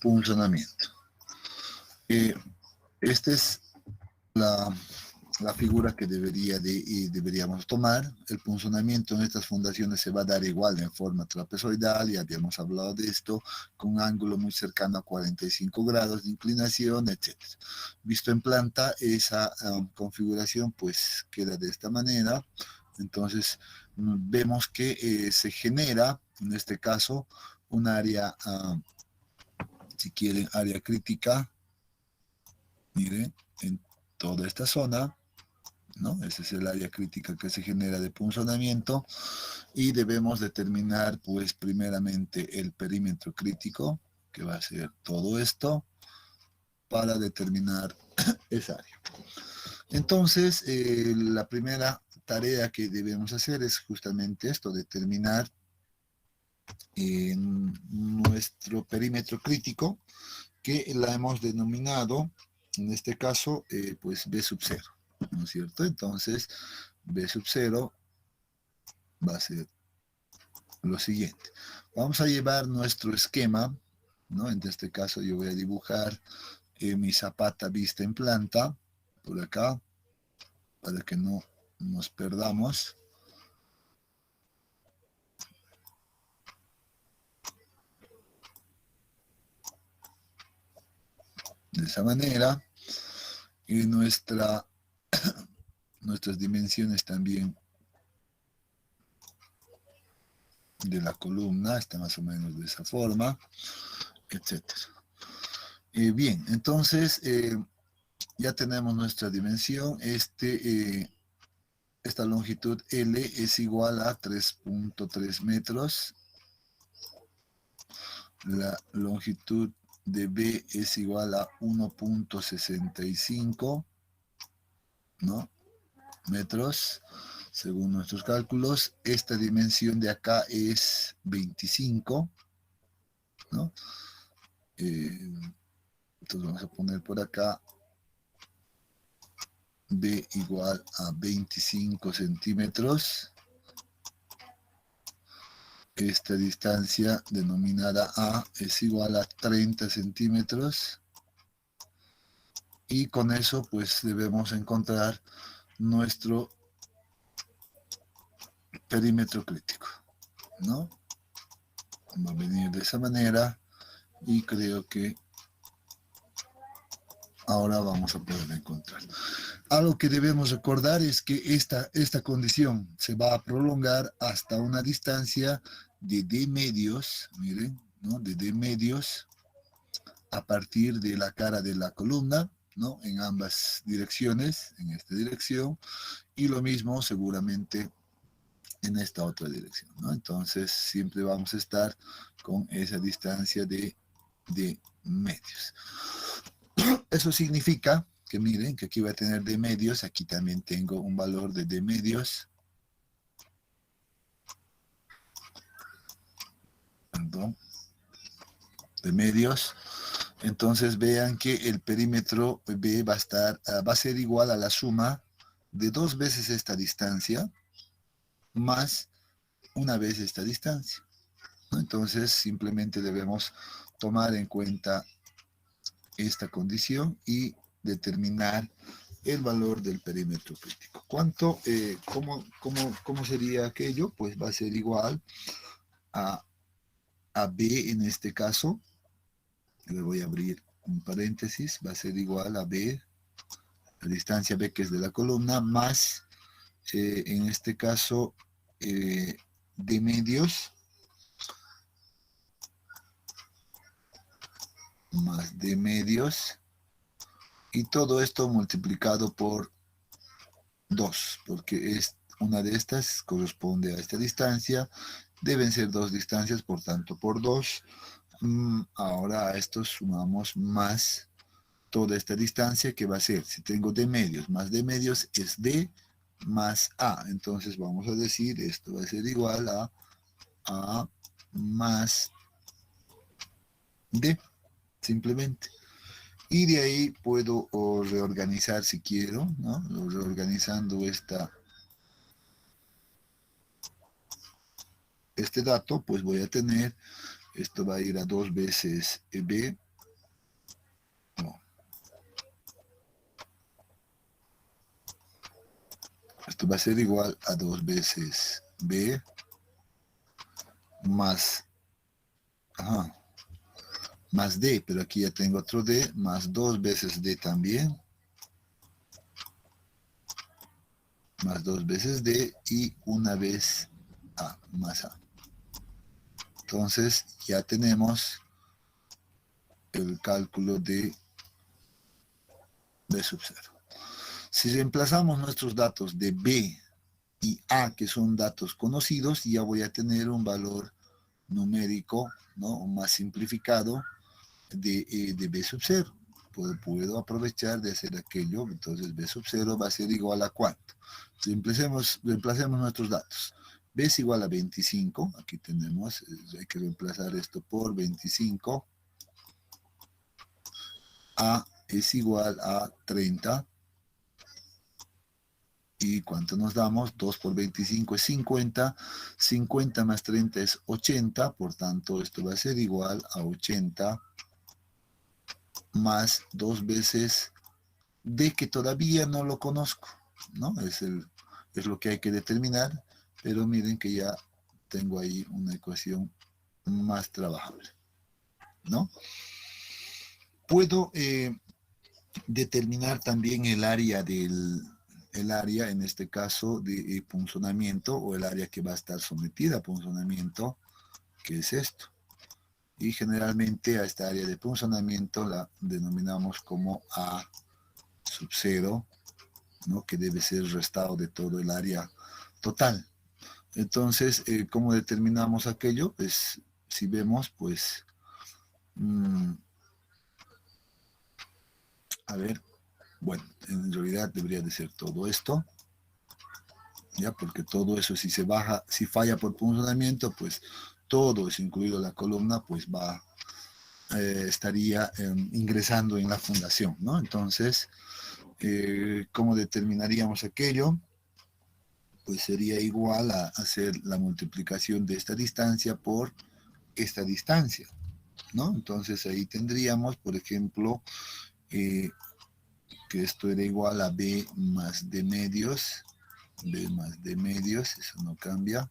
punzonamiento. Esta es la figura que deberíamos tomar. El punzonamiento en estas fundaciones se va a dar igual en forma trapezoidal, ya habíamos hablado de esto, con un ángulo muy cercano a 45 grados de inclinación, etc. Visto en planta, esa configuración pues queda de esta manera. Entonces vemos que se genera, en este caso, un área, si quieren, área crítica, miren, en toda esta zona, ¿no? Ese es el área crítica que se genera de punzonamiento, y debemos determinar pues primeramente el perímetro crítico, que va a ser todo esto, para determinar esa área. Entonces, la primera tarea que debemos hacer es justamente esto, determinar nuestro perímetro crítico, que la hemos denominado, en este caso, pues B sub 0, ¿no es cierto? Entonces, B sub 0 va a ser lo siguiente. Vamos a llevar nuestro esquema, ¿no? En este caso yo voy a dibujar mi zapata vista en planta, por acá, para que no nos perdamos. De esa manera. Y nuestras dimensiones también de la columna está más o menos de esa forma, etcétera. Bien, entonces ya tenemos nuestra dimensión. Esta longitud L es igual a 3.3 metros. La longitud de B es igual a 1.65, ¿no? metros, según nuestros cálculos. Esta dimensión de acá es 25, ¿no? Entonces vamos a poner por acá B igual a 25 centímetros. Esta distancia denominada A es igual a 30 centímetros. Y con eso pues debemos encontrar nuestro perímetro crítico, ¿no? Va a venir de esa manera y creo que ahora vamos a poder encontrar. Algo que debemos recordar es que esta condición se va a prolongar hasta una distancia de D medios, miren, ¿no? De D medios a partir de la cara de la columna, ¿no? En ambas direcciones, en esta dirección, y lo mismo seguramente en esta otra dirección, ¿no? Entonces siempre vamos a estar con esa distancia de medios. Eso significa que miren que aquí voy a tener D medios, aquí también tengo un valor de D medios. Perdón. De medios. Entonces vean que el perímetro B va a ser igual a la suma de 2 veces esta distancia más una vez esta distancia, ¿no? Entonces simplemente debemos tomar en cuenta esta condición y determinar el valor del perímetro crítico. ¿Cómo sería aquello? Pues va a ser igual a B en este caso. Le voy a abrir un paréntesis. Va a ser igual a B, la distancia B que es de la columna, más, en este caso, D medios, más D medios, y todo esto multiplicado por 2, porque una de estas corresponde a esta distancia, deben ser 2 distancias, por tanto por 2. Ahora a esto sumamos más toda esta distancia, que va a ser, si tengo D medios más D medios, es D más A. Entonces vamos a decir, esto va a ser igual a A más D, simplemente. Y de ahí puedo reorganizar si quiero, ¿no? Reorganizando este dato, pues voy a tener, esto va a ir a 2 veces B, no. Esto va a ser igual a 2 veces B más, más D, pero aquí ya tengo otro D, más 2 veces D también, más 2 veces D y una vez A, más A. Entonces ya tenemos el cálculo de B sub 0. Si reemplazamos nuestros datos de B y A, que son datos conocidos, ya voy a tener un valor numérico, ¿no? Más simplificado de B sub 0. Puedo aprovechar de hacer aquello. Entonces B sub 0 va a ser igual a ¿cuánto? Reemplacemos nuestros datos. B es igual a 25. Aquí tenemos, hay que reemplazar esto por 25. A es igual a 30. ¿Y cuánto nos damos? 2 por 25 es 50. 50 más 30 es 80. Por tanto, esto va a ser igual a 80 más 2 veces D, que todavía no lo conozco, ¿no? Es lo que hay que determinar, pero miren que ya tengo ahí una ecuación más trabajable, ¿no? Puedo determinar también el área en este caso de punzonamiento, o el área que va a estar sometida a punzonamiento, que es esto. Y generalmente a esta área de punzonamiento la denominamos como A sub 0, ¿no? Que debe ser restado de todo el área total. Entonces, ¿cómo determinamos aquello? Pues si vemos, pues, a ver, bueno, en realidad debería de ser todo esto, ya, porque todo eso, si se baja, si falla por punzonamiento, pues todo eso, incluido la columna, pues estaría ingresando en la fundación, ¿no? Entonces, ¿cómo determinaríamos aquello? Pues sería igual a hacer la multiplicación de esta distancia por esta distancia, ¿no? Entonces ahí tendríamos, por ejemplo, que esto era igual a B más D medios, B más D medios, eso no cambia.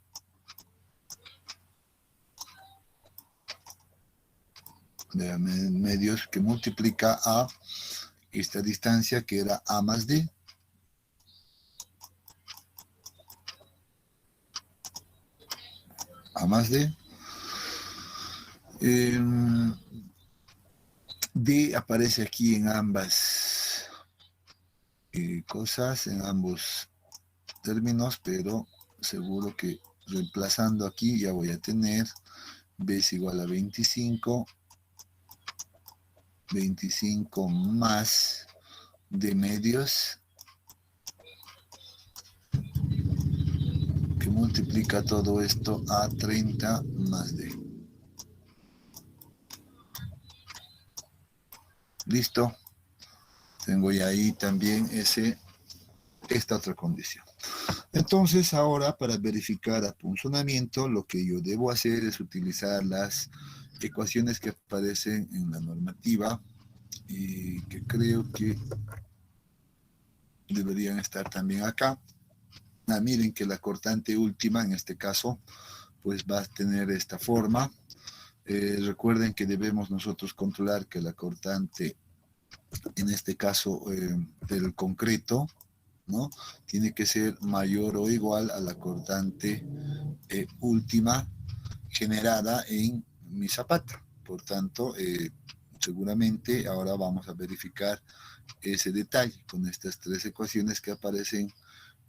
De medios que multiplica a esta distancia que era A más D. A más D. D aparece aquí en ambas cosas, en ambos términos, pero seguro que reemplazando aquí ya voy a tener B es igual a 25, 25 más D medios, que multiplica todo esto a 30 más D. Listo. Tengo ya ahí también esta otra condición. Entonces ahora, para verificar apunzonamiento, lo que yo debo hacer es utilizar las ecuaciones que aparecen en la normativa y que creo que deberían estar también acá. Miren que la cortante última, en este caso, pues va a tener esta forma. Recuerden que debemos nosotros controlar que la cortante, en este caso del concreto, ¿no? Tiene que ser mayor o igual a la cortante última generada en mi zapata. Por tanto, seguramente ahora vamos a verificar ese detalle con estas tres ecuaciones que aparecen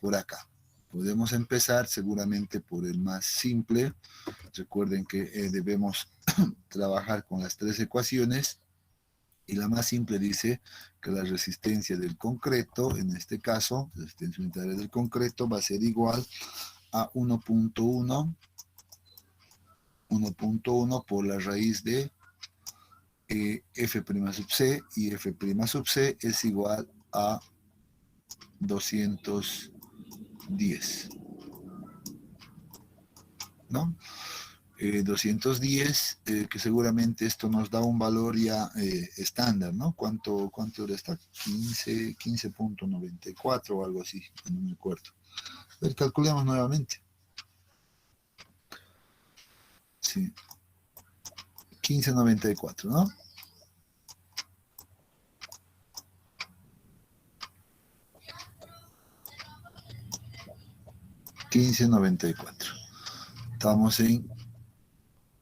por acá. Podemos empezar seguramente por el más simple. Recuerden que debemos trabajar con las tres ecuaciones. Y la más simple dice que la resistencia del concreto, en este caso, la resistencia unitaria del concreto va a ser igual a 1.1 por la raíz de F' sub C, y F' sub C es igual a 210, ¿no? 210, que seguramente esto nos da un valor ya estándar, ¿no? ¿Cuánto era esta? 15.94 o algo así, no me acuerdo. A ver, calculemos nuevamente. Sí. 15.94, ¿no? $15.94. Estamos en,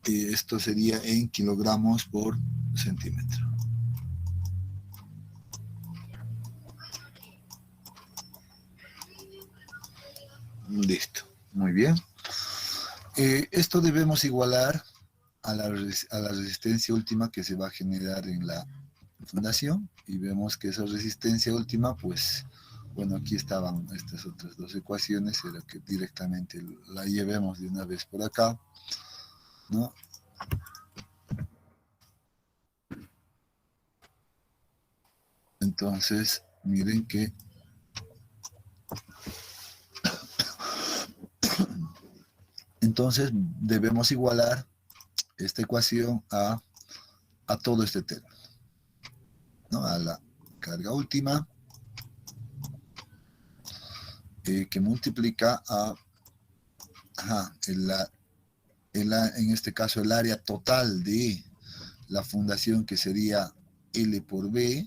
esto sería en kilogramos por centímetro. Listo, muy bien. Esto debemos igualar a la resistencia última que se va a generar en la fundación, y vemos que esa resistencia última, pues, bueno, aquí estaban estas otras dos ecuaciones, era que directamente la llevemos de una vez por acá, ¿no? Entonces, miren que entonces debemos igualar esta ecuación a todo este término, ¿no? A la carga última, que multiplica a, en este caso, el área total de la fundación, que sería L por B,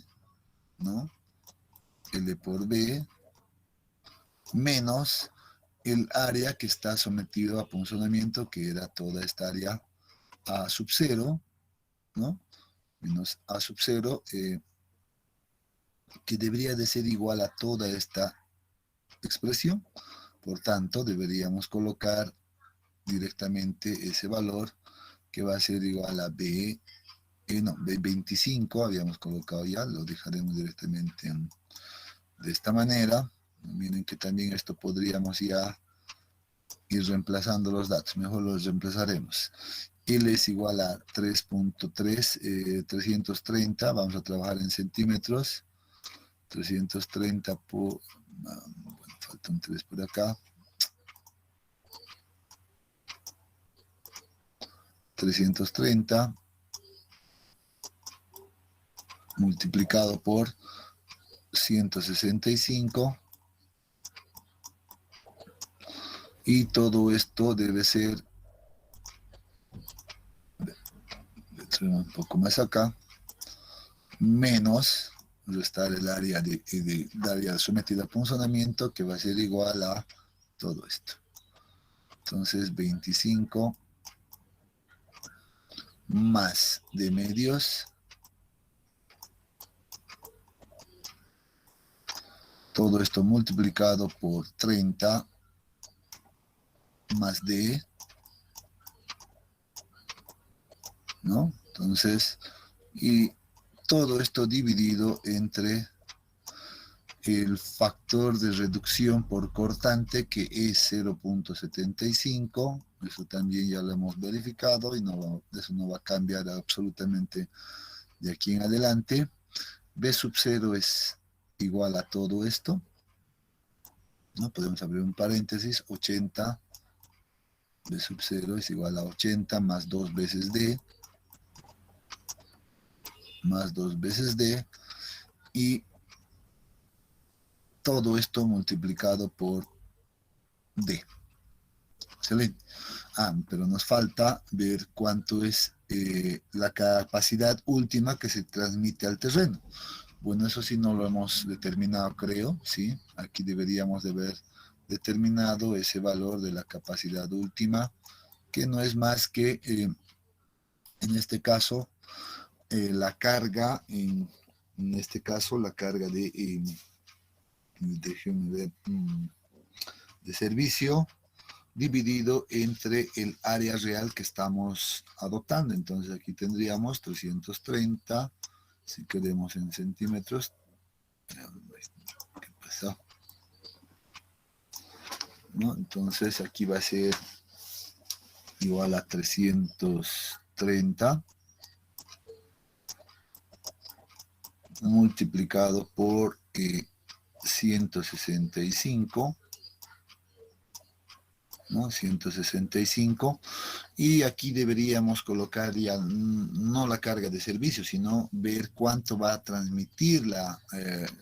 ¿no? L por B, menos el área que está sometido a punzonamiento, que era toda esta área A sub 0, ¿no? Menos A sub 0, que debería de ser igual a toda esta expresión. Por tanto, deberíamos colocar directamente ese valor, que va a ser igual a B, B25, habíamos colocado ya, lo dejaremos directamente de esta manera. Miren que también esto podríamos ya ir reemplazando los datos, mejor los reemplazaremos. L es igual a 3.3, 330, vamos a trabajar en centímetros, 330 por, bueno, falta un 3 por acá, 330 multiplicado por 165, y todo esto debe ser, un poco más acá, menos restar el área de área sometida a punzonamiento, que va a ser igual a todo esto. Entonces 25 más de medios, todo esto multiplicado por 30 más D, ¿no? Entonces, y todo esto dividido entre el factor de reducción por cortante, que es 0.75, eso también ya lo hemos verificado y eso no va a cambiar absolutamente de aquí en adelante. B sub 0 es igual a todo esto, ¿no? Podemos abrir un paréntesis, 80, B sub 0 es igual a 80 más 2 veces D, más 2 veces D, y todo esto multiplicado por D. Excelente. Pero nos falta ver cuánto es la capacidad última que se transmite al terreno. Bueno, eso sí no lo hemos determinado, creo, ¿sí? Aquí deberíamos de haber determinado ese valor de la capacidad última, que no es más que, en este caso, la carga, en este caso, la carga de servicio dividido entre el área real que estamos adoptando. Entonces aquí tendríamos 330, si queremos en centímetros. ¿Qué pasó? ¿No? Entonces aquí va a ser igual a 330 multiplicado por 165, ¿no? 165, y aquí deberíamos colocar ya no la carga de servicio, sino ver cuánto va a transmitir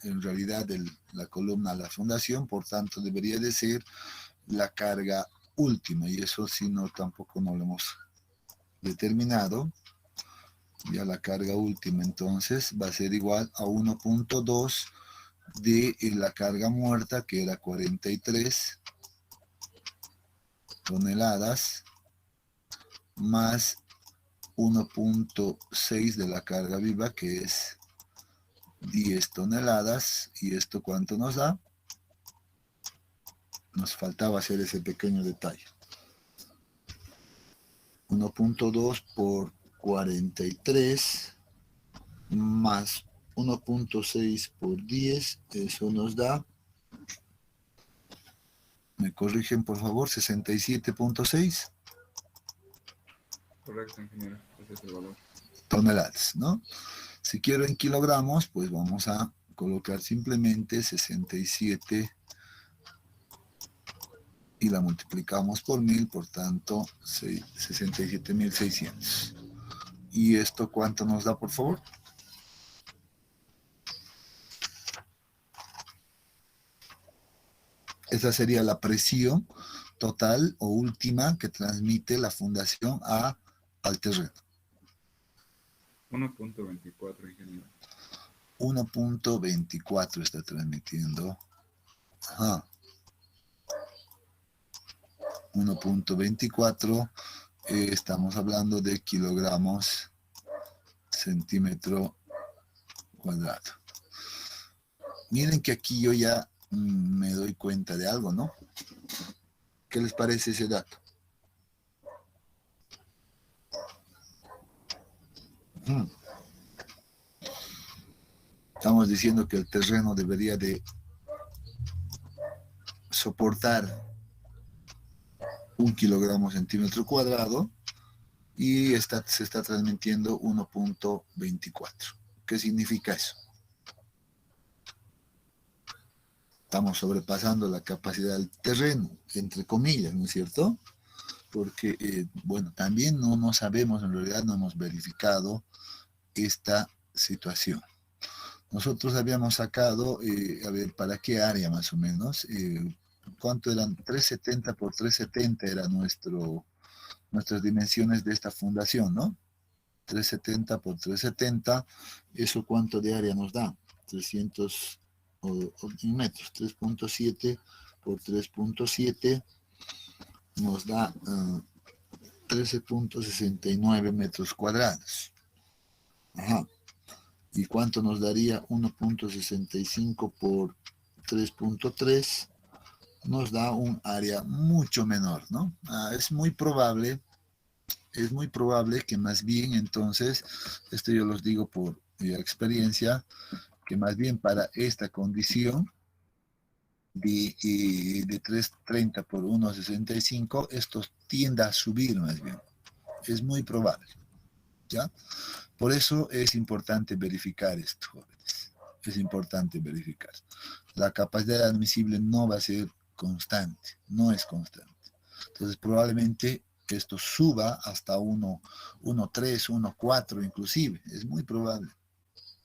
en realidad la columna a la fundación. Por tanto debería de ser la carga última, y eso sí tampoco no lo hemos determinado. Ya la carga última entonces va a ser igual a 1.2 de la carga muerta, que era 43 toneladas, más 1.6 de la carga viva, que es 10 toneladas. ¿Y esto cuánto nos da? Nos faltaba hacer ese pequeño detalle. 1.2 por 43 más 1.6 por 10, eso nos da, me corrigen por favor, 67.6 Correcto, ingeniero. Ese es el valor. toneladas, ¿no? Si quiero en kilogramos, pues vamos a colocar simplemente 67 y la multiplicamos por 1000, por tanto 67.600. ¿Y esto cuánto nos da, por favor? Esa sería la presión total o última que transmite la fundación al terreno. 1.24, ingeniero. 1.24 está transmitiendo. Ajá. 1.24, estamos hablando de kilogramos centímetro cuadrado. Miren que aquí yo ya me doy cuenta de algo, ¿no? ¿Qué les parece ese dato? Estamos diciendo que el terreno debería de soportar 1 kilogramo centímetro cuadrado y se está transmitiendo 1.24. ¿Qué significa eso? Estamos sobrepasando la capacidad del terreno, entre comillas, ¿no es cierto? Porque, bueno, también no sabemos, en realidad no hemos verificado esta situación. Nosotros habíamos sacado, a ver, ¿para qué área más o menos? ¿Cuánto eran? 370 por 370 era nuestras dimensiones de esta fundación, ¿no? 370 por 370, ¿eso cuánto de área nos da? 300 metros, 3.7 por 3.7 nos da 13.69 metros cuadrados. Ajá. ¿Y cuánto nos daría 1.65 por 3.3? Nos da un área mucho menor, ¿no? Es muy probable que más bien entonces, esto yo los digo por experiencia, que más bien para esta condición de 330 por 1.65, esto tiende a subir más bien. Es muy probable, ¿ya? Por eso es importante verificar esto, jóvenes. Es importante verificar. La capacidad admisible no va a ser constante, no es constante. Entonces probablemente esto suba hasta 1.3, 1.4 inclusive. Es muy probable.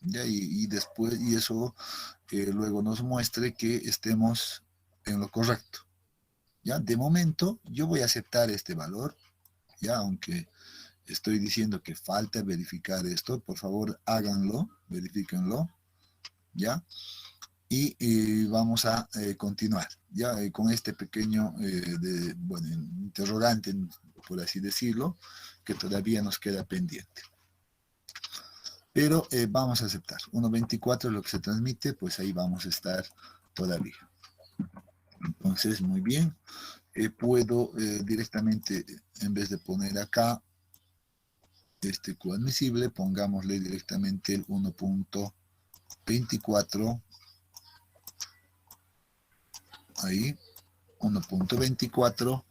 ¿Ya? Y después, y eso luego nos muestre que estemos en lo correcto. ¿Ya? De momento yo voy a aceptar este valor, ya, aunque estoy diciendo que falta verificar esto, por favor háganlo, verifíquenlo, ¿ya? Y vamos a continuar, ¿ya? Con este pequeño interrogante, por así decirlo, que todavía nos queda pendiente. Pero vamos a aceptar. 1.24 es lo que se transmite, pues ahí vamos a estar todavía. Entonces, muy bien. Puedo directamente, en vez de poner acá este Q admisible, pongámosle directamente el 1.24, ahí, 1.24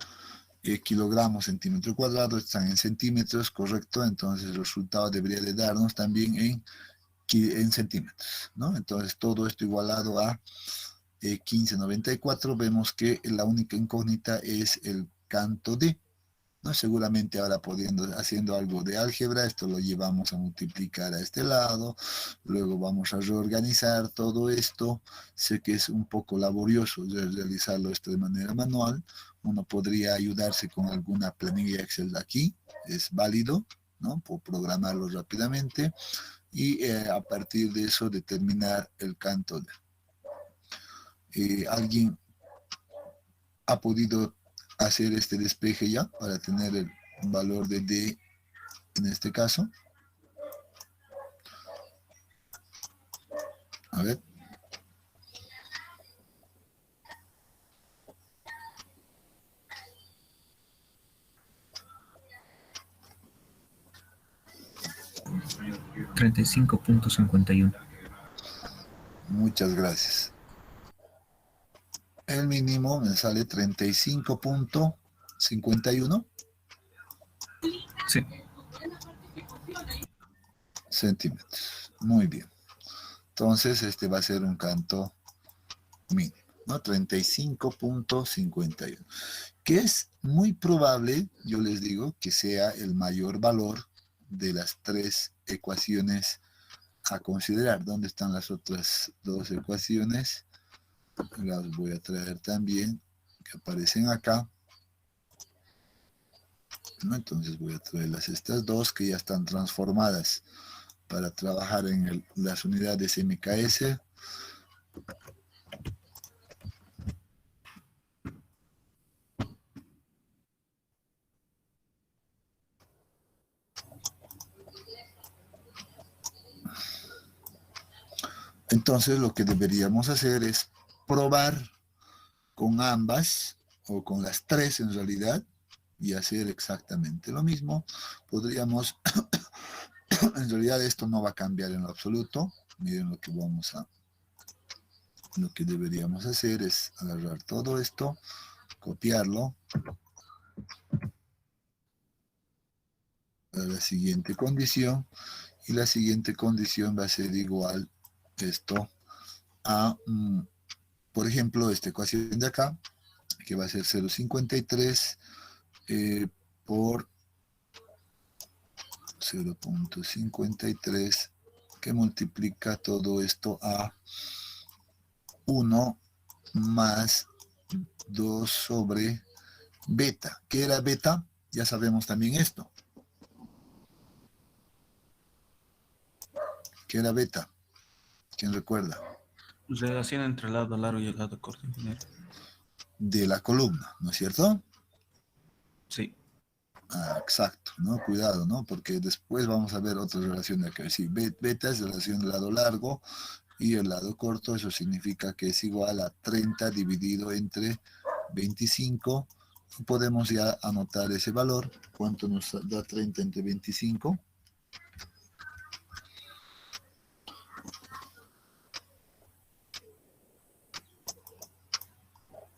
kilogramos centímetro cuadrado, están en centímetros, correcto, entonces el resultado debería de darnos también en centímetros, ¿no? Entonces todo esto igualado a 1594, vemos que la única incógnita es el canto D, ¿no? Seguramente ahora haciendo algo de álgebra, esto lo llevamos a multiplicar a este lado, luego vamos a reorganizar todo esto. Sé que es un poco laborioso realizarlo esto de manera manual, uno podría ayudarse con alguna planilla Excel de aquí, es válido, ¿no? Por programarlo rápidamente y a partir de eso determinar el canto D. ¿Alguien ha podido hacer este despeje ya para tener el valor de D en este caso? A ver. $35.51. Muchas gracias. El mínimo me sale 35.51. Sí. Centímetros. Muy bien. Entonces este va a ser un canto mínimo. ¿no? 35.51. Que es muy probable, yo les digo, que sea el mayor valor de las tres ecuaciones a considerar. ¿Dónde están las otras dos ecuaciones? Las voy a traer también, que aparecen acá. ¿No? Entonces voy a traerlas estas dos que ya están transformadas para trabajar en las unidades MKS. Entonces lo que deberíamos hacer es probar con ambas, o con las tres en realidad, y hacer exactamente lo mismo. Podríamos, en realidad esto no va a cambiar en lo absoluto. Miren lo que deberíamos hacer es agarrar todo esto, copiarlo a la siguiente condición, y la siguiente condición va a ser igual esto a, por ejemplo, esta ecuación de acá, que va a ser 0,53 por 0.53, que multiplica todo esto a 1 más 2 sobre beta. ¿Qué era beta? Ya sabemos también esto. ¿Qué era beta? ¿Quién recuerda? Relación entre el lado largo y el lado corto, ingeniero. De la columna, ¿no es cierto? Sí. Ah, exacto, ¿no? Cuidado, ¿no? Porque después vamos a ver otra relación de acá. Sí, beta es relación del lado largo y el lado corto, eso significa que es igual a 30 dividido entre 25. Podemos ya anotar ese valor. ¿Cuánto nos da 30 entre 25?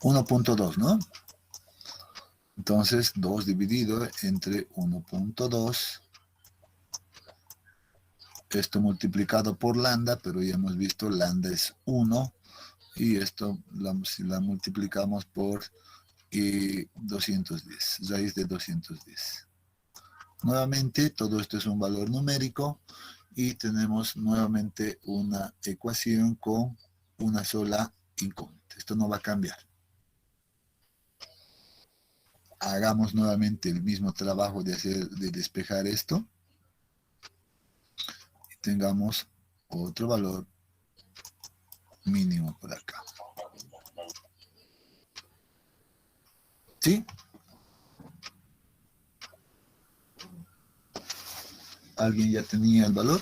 1.2, ¿no? Entonces, 2 dividido entre 1.2. Esto multiplicado por lambda, pero ya hemos visto lambda es 1. Y esto si la multiplicamos por 210, raíz de 210. Nuevamente, todo esto es un valor numérico y tenemos nuevamente una ecuación con una sola incógnita. Esto no va a cambiar. Hagamos nuevamente el mismo trabajo de despejar esto. Y tengamos otro valor mínimo por acá. ¿Sí? ¿Alguien ya tenía el valor?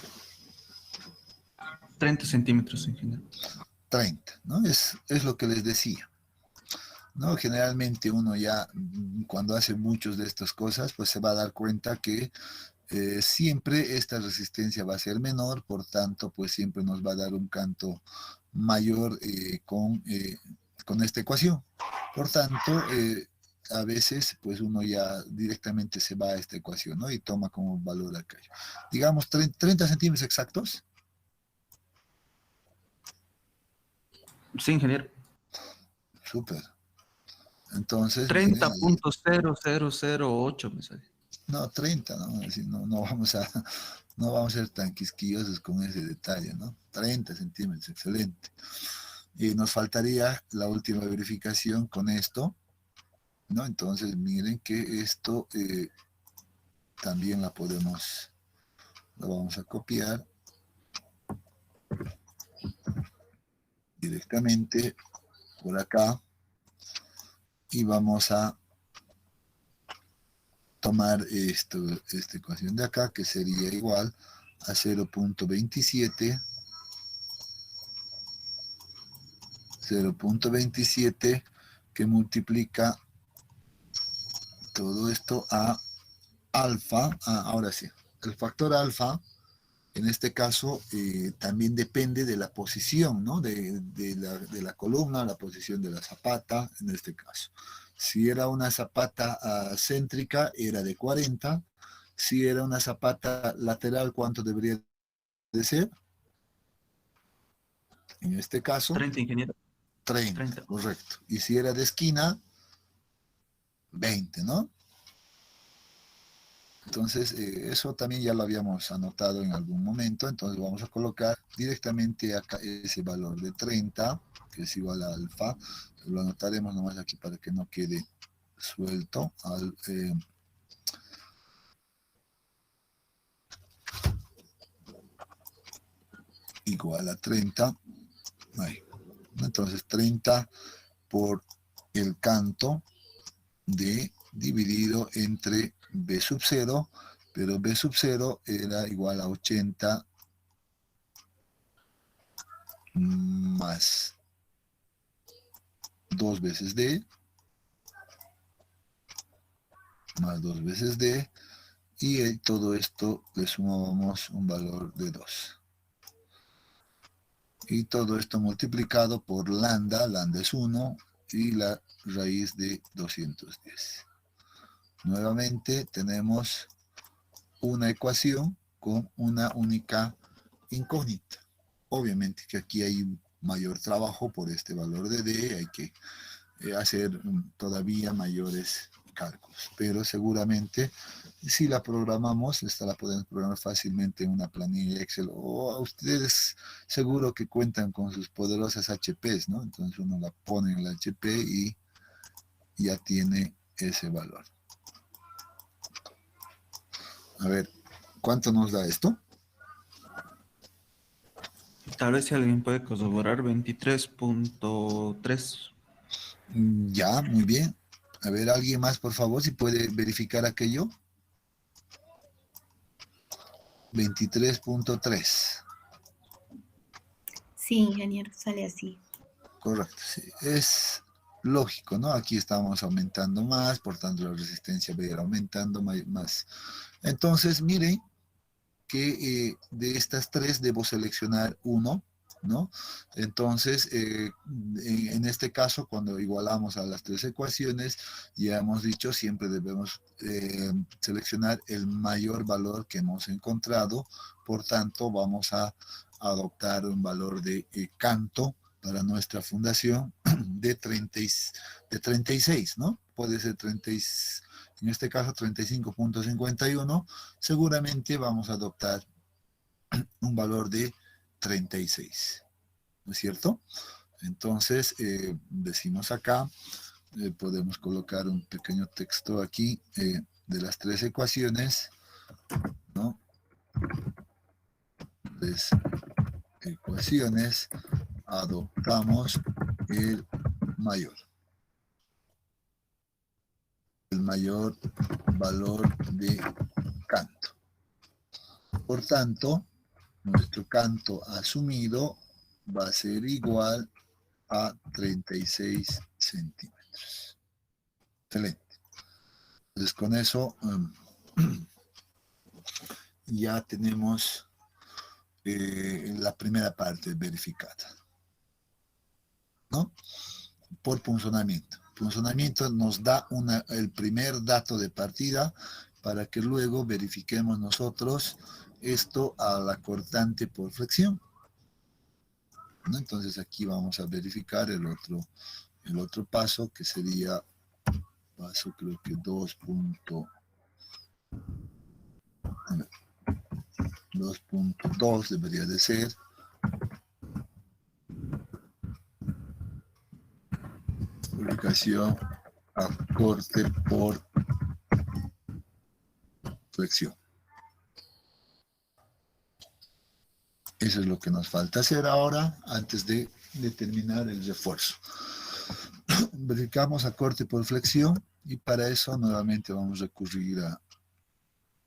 30 centímetros, ingeniero. 30, ¿no? Es lo que les decía. ¿No? Generalmente uno ya, cuando hace muchas de estas cosas, pues se va a dar cuenta que siempre esta resistencia va a ser menor, por tanto, pues siempre nos va a dar un canto mayor con esta ecuación. Por tanto, a veces, pues uno ya directamente se va a esta ecuación, ¿no? Y toma como valor acá. Digamos, 30 centímetros exactos. Sí, ingeniero. Súper. Entonces, miren, ahí, 30.00008 me sale. no, 30, ¿no? Es decir, no vamos a ser tan quisquillosos con ese detalle, ¿no? 30 centímetros, excelente. Y nos faltaría la última verificación con esto, ¿no? Entonces, miren que esto también la vamos a copiar directamente por acá y vamos a tomar esta ecuación de acá, que sería igual a 0.27 que multiplica todo esto a alfa. Ahora sí, el factor alfa en este caso también depende de la posición, ¿no? de la columna, la posición de la zapata en este caso. Si era una zapata céntrica, era de 40. Si era una zapata lateral, ¿cuánto debería de ser? En este caso, 30, ingeniero. 30, 30. correcto. Y si era de esquina, 20, ¿no? Entonces, eso también ya lo habíamos anotado en algún momento, entonces vamos a colocar directamente acá ese valor de 30, que es igual a alfa, lo anotaremos nomás aquí para que no quede suelto, igual a 30, ahí. Entonces 30 por el canto de dividido entre B sub 0, pero B sub 0 era igual a 80 más 2 veces D, más 2 veces D, y todo esto le sumamos un valor de 2. Y todo esto multiplicado por lambda, lambda es 1, y la raíz de 210. Nuevamente tenemos una ecuación con una única incógnita. Obviamente que aquí hay mayor trabajo por este valor de D, hay que hacer todavía mayores cálculos, pero seguramente si la programamos, esta la podemos programar fácilmente en una planilla Excel, o a ustedes seguro que cuentan con sus poderosas HPs, ¿no? Entonces uno la pone en el HP y ya tiene ese valor. A ver, ¿cuánto nos da esto? Tal vez si alguien puede corroborar, 23.3. Ya, muy bien. A ver, alguien más, por favor, si puede verificar aquello. 23.3. Sí, ingeniero, sale así. Correcto, sí. Es lógico, ¿no? Aquí estamos aumentando más, por tanto la resistencia va a ir aumentando más. Entonces, miren que de estas tres debo seleccionar uno, ¿no? Entonces, en este caso, cuando igualamos a las tres ecuaciones, ya hemos dicho, siempre debemos seleccionar el mayor valor que hemos encontrado. Por tanto, vamos a adoptar un valor de canto para nuestra fundación de 36, ¿no? Puede ser 36, en este caso 35.51. Seguramente vamos a adoptar un valor de 36, ¿no es cierto? Entonces, decimos acá, podemos colocar un pequeño texto aquí de las tres ecuaciones, ¿no? Tres ecuaciones, adoptamos el mayor valor de canto. Por tanto, nuestro canto asumido va a ser igual a 36 centímetros. Excelente. Entonces con eso ya tenemos la primera parte verificada, ¿no? Por punzonamiento. Punzonamiento nos da el primer dato de partida para que luego verifiquemos nosotros esto a la cortante por flexión, ¿no? Entonces aquí vamos a verificar el otro paso, que sería paso creo que 2.2 debería de ser. Publicación a corte por flexión. Eso es lo que nos falta hacer ahora antes de determinar el refuerzo. Verificamos a corte por flexión y para eso nuevamente vamos a recurrir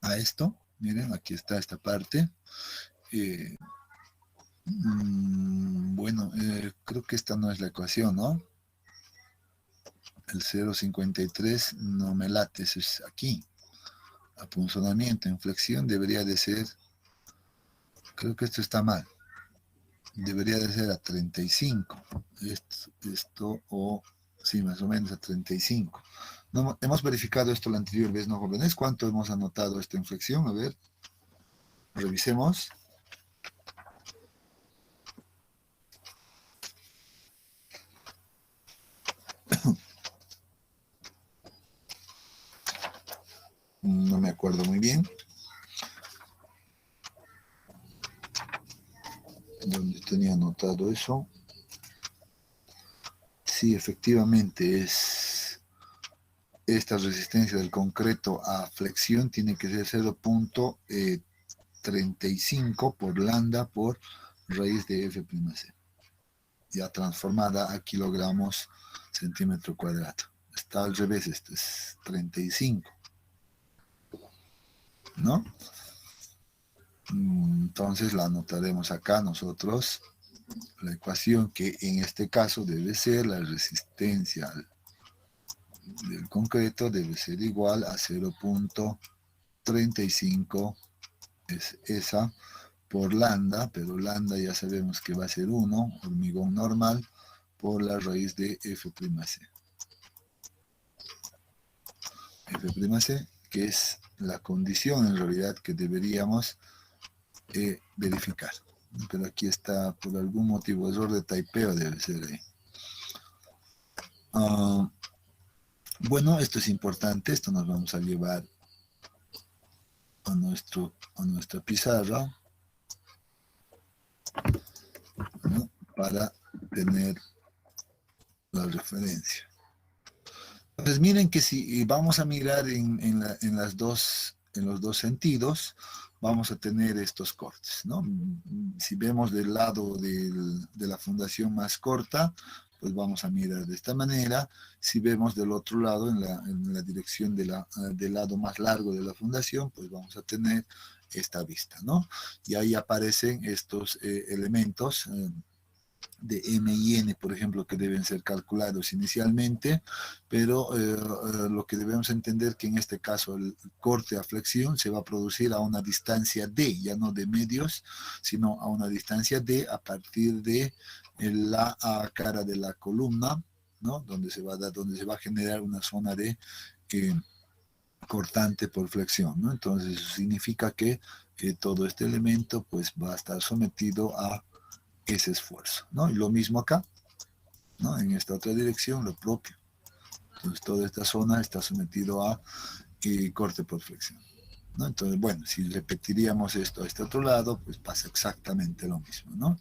a esto. Miren, aquí está esta parte. Bueno, creo que esta no es la ecuación, ¿no? El 0.53 no me late, eso es aquí. Apunzonamiento en flexión debería de ser, creo que esto está mal. Debería de ser a 35. Esto o, sí, más o menos a 35. No, hemos verificado esto la anterior vez, ¿no, jóvenes? ¿Cuánto hemos anotado esta inflexión? A ver, revisemos. recuerdo muy bien. ¿Dónde tenía anotado eso? Sí, efectivamente es esta resistencia del concreto a flexión tiene que ser 0.35 por lambda por raíz de F'C, ya transformada a kilogramos centímetro cuadrado. Está al revés, esto es 35, ¿no? Entonces la anotaremos acá nosotros, la ecuación que en este caso debe ser la resistencia del concreto debe ser igual a 0.35, es esa, por lambda, pero lambda ya sabemos que va a ser 1, hormigón normal, por la raíz de F'C. F'C, que es la condición en realidad que deberíamos verificar. Pero aquí está, por algún motivo, error de taipeo debe ser ahí. Bueno, esto es importante, esto nos vamos a llevar a nuestra pizarra, ¿no? Para tener la referencia. Entonces miren que si vamos a mirar en los dos sentidos, vamos a tener estos cortes, ¿no? Si vemos del lado de la fundación más corta, pues vamos a mirar de esta manera. Si vemos del otro lado, en la dirección del lado más largo de la fundación, pues vamos a tener esta vista, ¿no? Y ahí aparecen estos elementos de M y N, por ejemplo, que deben ser calculados inicialmente, pero lo que debemos entender que en este caso el corte a flexión se va a producir a una distancia D, ya no de medios, sino a una distancia D a partir de la cara de la columna, ¿no? Donde se va a generar una zona de cortante por flexión, ¿no? Entonces eso significa que todo este elemento pues va a estar sometido a ese esfuerzo, ¿no? Y lo mismo acá, ¿no? En esta otra dirección, lo propio. Entonces, toda esta zona está sometido a corte por flexión, ¿no? Entonces, bueno, si repetiríamos esto a este otro lado, pues pasa exactamente lo mismo, ¿no?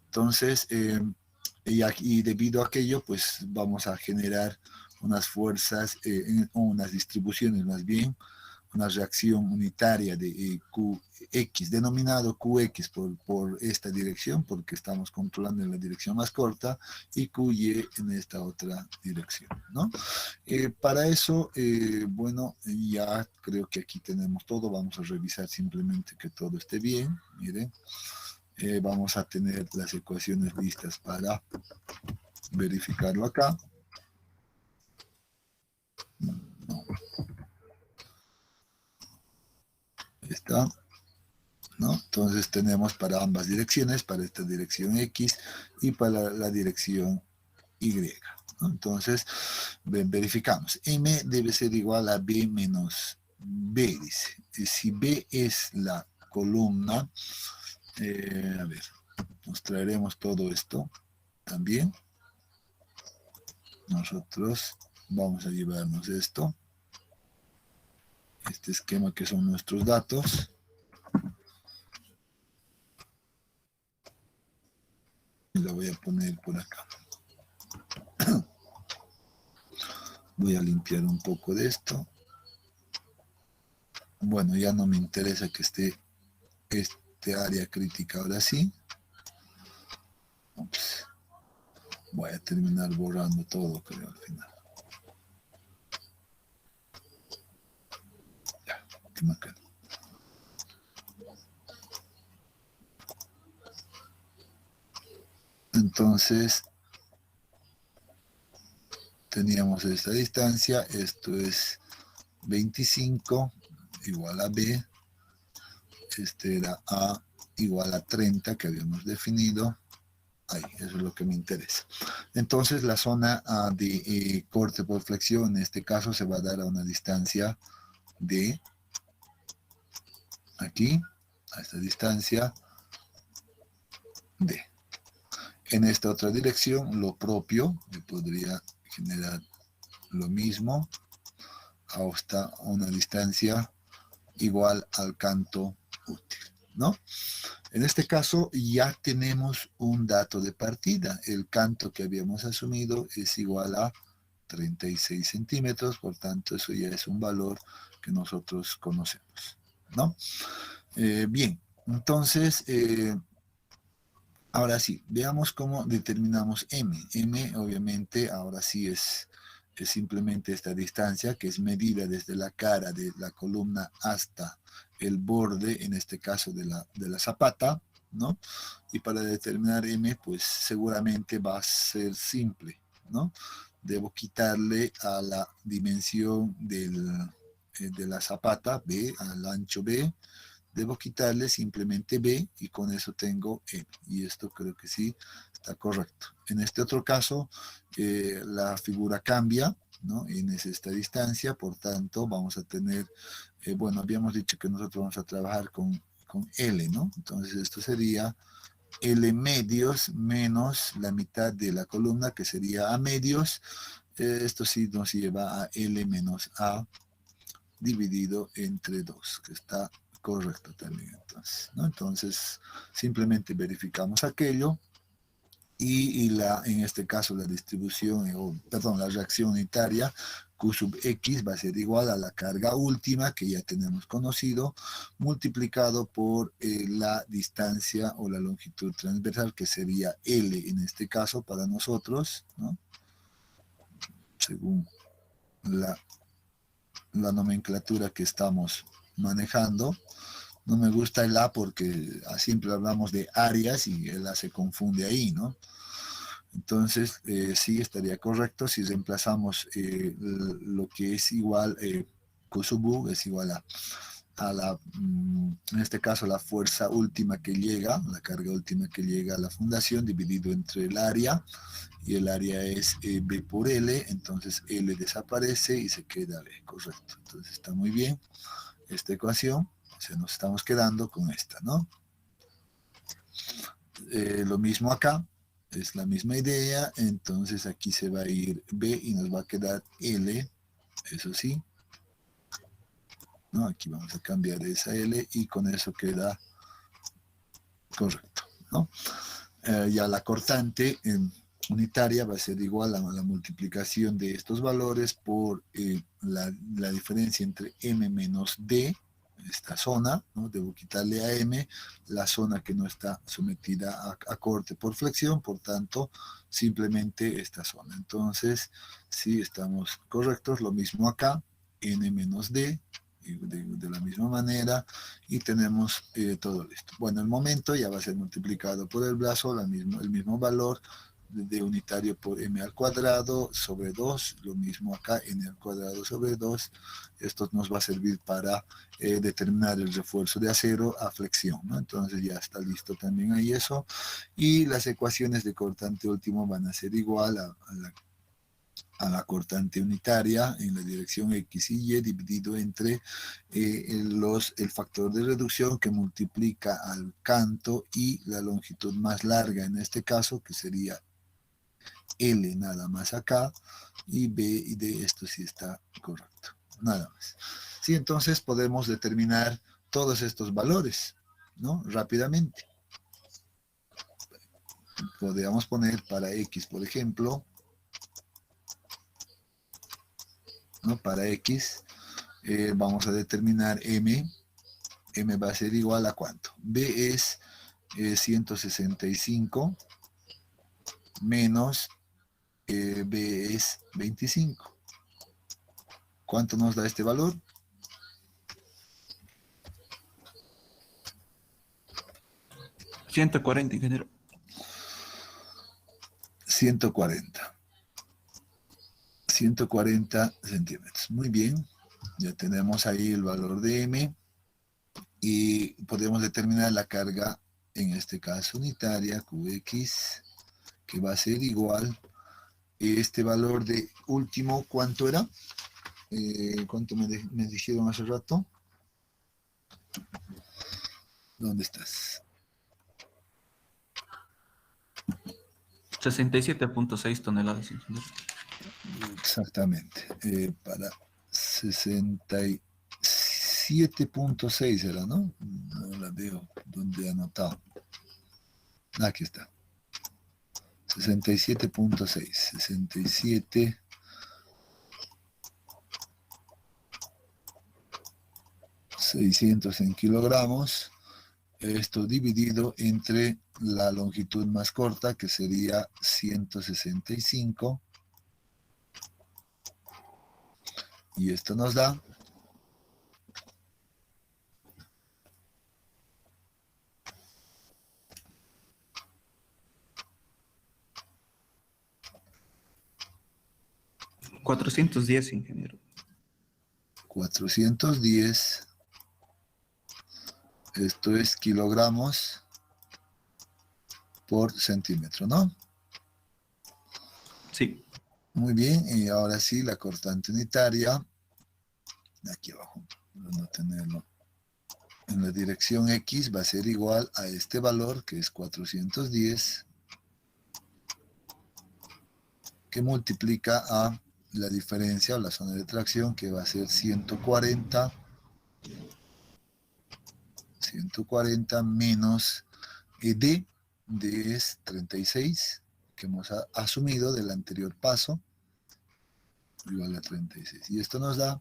Entonces, y debido a aquello, pues vamos a generar unas fuerzas, o unas distribuciones más bien, una reacción unitaria de QX, denominado QX por esta dirección, porque estamos controlando en la dirección más corta, y QY en esta otra dirección, ¿no? Para eso, bueno, ya creo que aquí tenemos todo. Vamos a revisar simplemente que todo esté bien. Miren, vamos a tener las ecuaciones listas para verificarlo acá. No. Está, ¿no? Entonces tenemos para ambas direcciones, para esta dirección X y para la dirección Y, ¿no? Entonces verificamos, M debe ser igual a B menos B, dice. Y si B es la columna, a ver, nos traeremos todo esto también. Nosotros vamos a llevarnos esto, este esquema que son nuestros datos. Y lo voy a poner por acá. Voy a limpiar un poco de esto. Bueno, ya no me interesa que esté este área crítica ahora sí. Ups. Voy a terminar borrando todo, creo, al final. Ya, ¿qué me queda? Entonces, teníamos esta distancia, esto es 25 igual a B, este era A igual a 30 que habíamos definido, ahí, eso es lo que me interesa. Entonces la zona de corte por flexión en este caso se va a dar a una distancia de aquí, a esta distancia D. En esta otra dirección, lo propio, yo podría generar lo mismo hasta una distancia igual al canto útil, ¿no? En este caso ya tenemos un dato de partida. El canto que habíamos asumido es igual a 36 centímetros, por tanto eso ya es un valor que nosotros conocemos, ¿no? Bien, entonces, ahora sí, veamos cómo determinamos m. M obviamente ahora sí es simplemente esta distancia que es medida desde la cara de la columna hasta el borde, en este caso de la zapata, ¿no? Y para determinar m, pues seguramente va a ser simple, ¿no? Debo quitarle a la dimensión de la zapata, b, al ancho b, debo quitarle simplemente b y con eso tengo m. Y esto creo que sí está correcto. En este otro caso, la figura cambia, ¿no? En esta distancia, por tanto, vamos a tener, bueno, habíamos dicho que nosotros vamos a trabajar con L, ¿no? Entonces esto sería L medios menos la mitad de la columna, que sería A medios. Esto sí nos lleva a L menos A dividido entre 2, que está correcto también entonces, ¿no? Entonces simplemente verificamos aquello y en este caso la distribución, perdón, la reacción unitaria Q sub X va a ser igual a la carga última que ya tenemos conocido, multiplicado por la distancia o la longitud transversal, que sería L en este caso para nosotros, ¿no? Según la nomenclatura que estamos manejando. No me gusta el A porque siempre hablamos de áreas y el A se confunde ahí, ¿no? Entonces, sí estaría correcto si reemplazamos lo que es igual, Q sub U es igual a la, en este caso, la fuerza última que llega, la carga última que llega a la fundación, dividido entre el área, y el área es B por L, entonces L desaparece y se queda B, correcto. Entonces está muy bien esta ecuación, o sea, nos estamos quedando con esta, ¿no? Lo mismo acá, es la misma idea, entonces aquí se va a ir B y nos va a quedar L, eso sí, ¿no? Aquí vamos a cambiar esa L y con eso queda correcto, ¿no? Ya la cortante unitaria va a ser igual a la multiplicación de estos valores por la diferencia entre M menos D, esta zona, ¿no? Debo quitarle a M la zona que no está sometida a corte por flexión, por tanto, simplemente esta zona. Entonces, sí, estamos correctos, lo mismo acá, N menos D, de la misma manera, y tenemos todo listo. Bueno, el momento ya va a ser multiplicado por el brazo, el mismo valor de unitario por m al cuadrado sobre 2, lo mismo acá, n al cuadrado sobre 2. Esto nos va a servir para determinar el refuerzo de acero a flexión, ¿no? Entonces ya está listo también ahí eso. Y las ecuaciones de cortante último van a ser igual a la cortante unitaria en la dirección X y Y dividido entre el factor de reducción que multiplica al canto y la longitud más larga en este caso, que sería L nada más acá, y B y D, esto sí está correcto, nada más. Sí, entonces podemos determinar todos estos valores, ¿no? Rápidamente. Podríamos poner para X, por ejemplo, ¿no? Para X vamos a determinar M. M va a ser igual a ¿cuánto? B es 165 menos B es 25. ¿Cuánto nos da este valor? $140, ingeniero. 140. 140 centímetros. Muy bien. Ya tenemos ahí el valor de M. Y podemos determinar la carga, en este caso unitaria, QX, que va a ser igual. Este valor de último, ¿cuánto era? ¿Cuánto me dijeron hace rato? ¿Dónde estás? 67.6 toneladas, ingeniero. Exactamente. Para 67 67.6 era, ¿no? No la veo donde he anotado. Aquí está. 67.6. 67. 600 en kilogramos. Esto dividido entre la longitud más corta, que sería 165. Y esto nos da 410, ingeniero. 410. Esto es kilogramos por centímetro, ¿no? Sí. Muy bien, y ahora sí, la cortante unitaria, aquí abajo, para no tenerlo, en la dirección X va a ser igual a este valor, que es 410, que multiplica a la diferencia o la zona de tracción, que va a ser 140 menos D es 36, que hemos asumido del anterior paso, igual a 36. Y esto nos da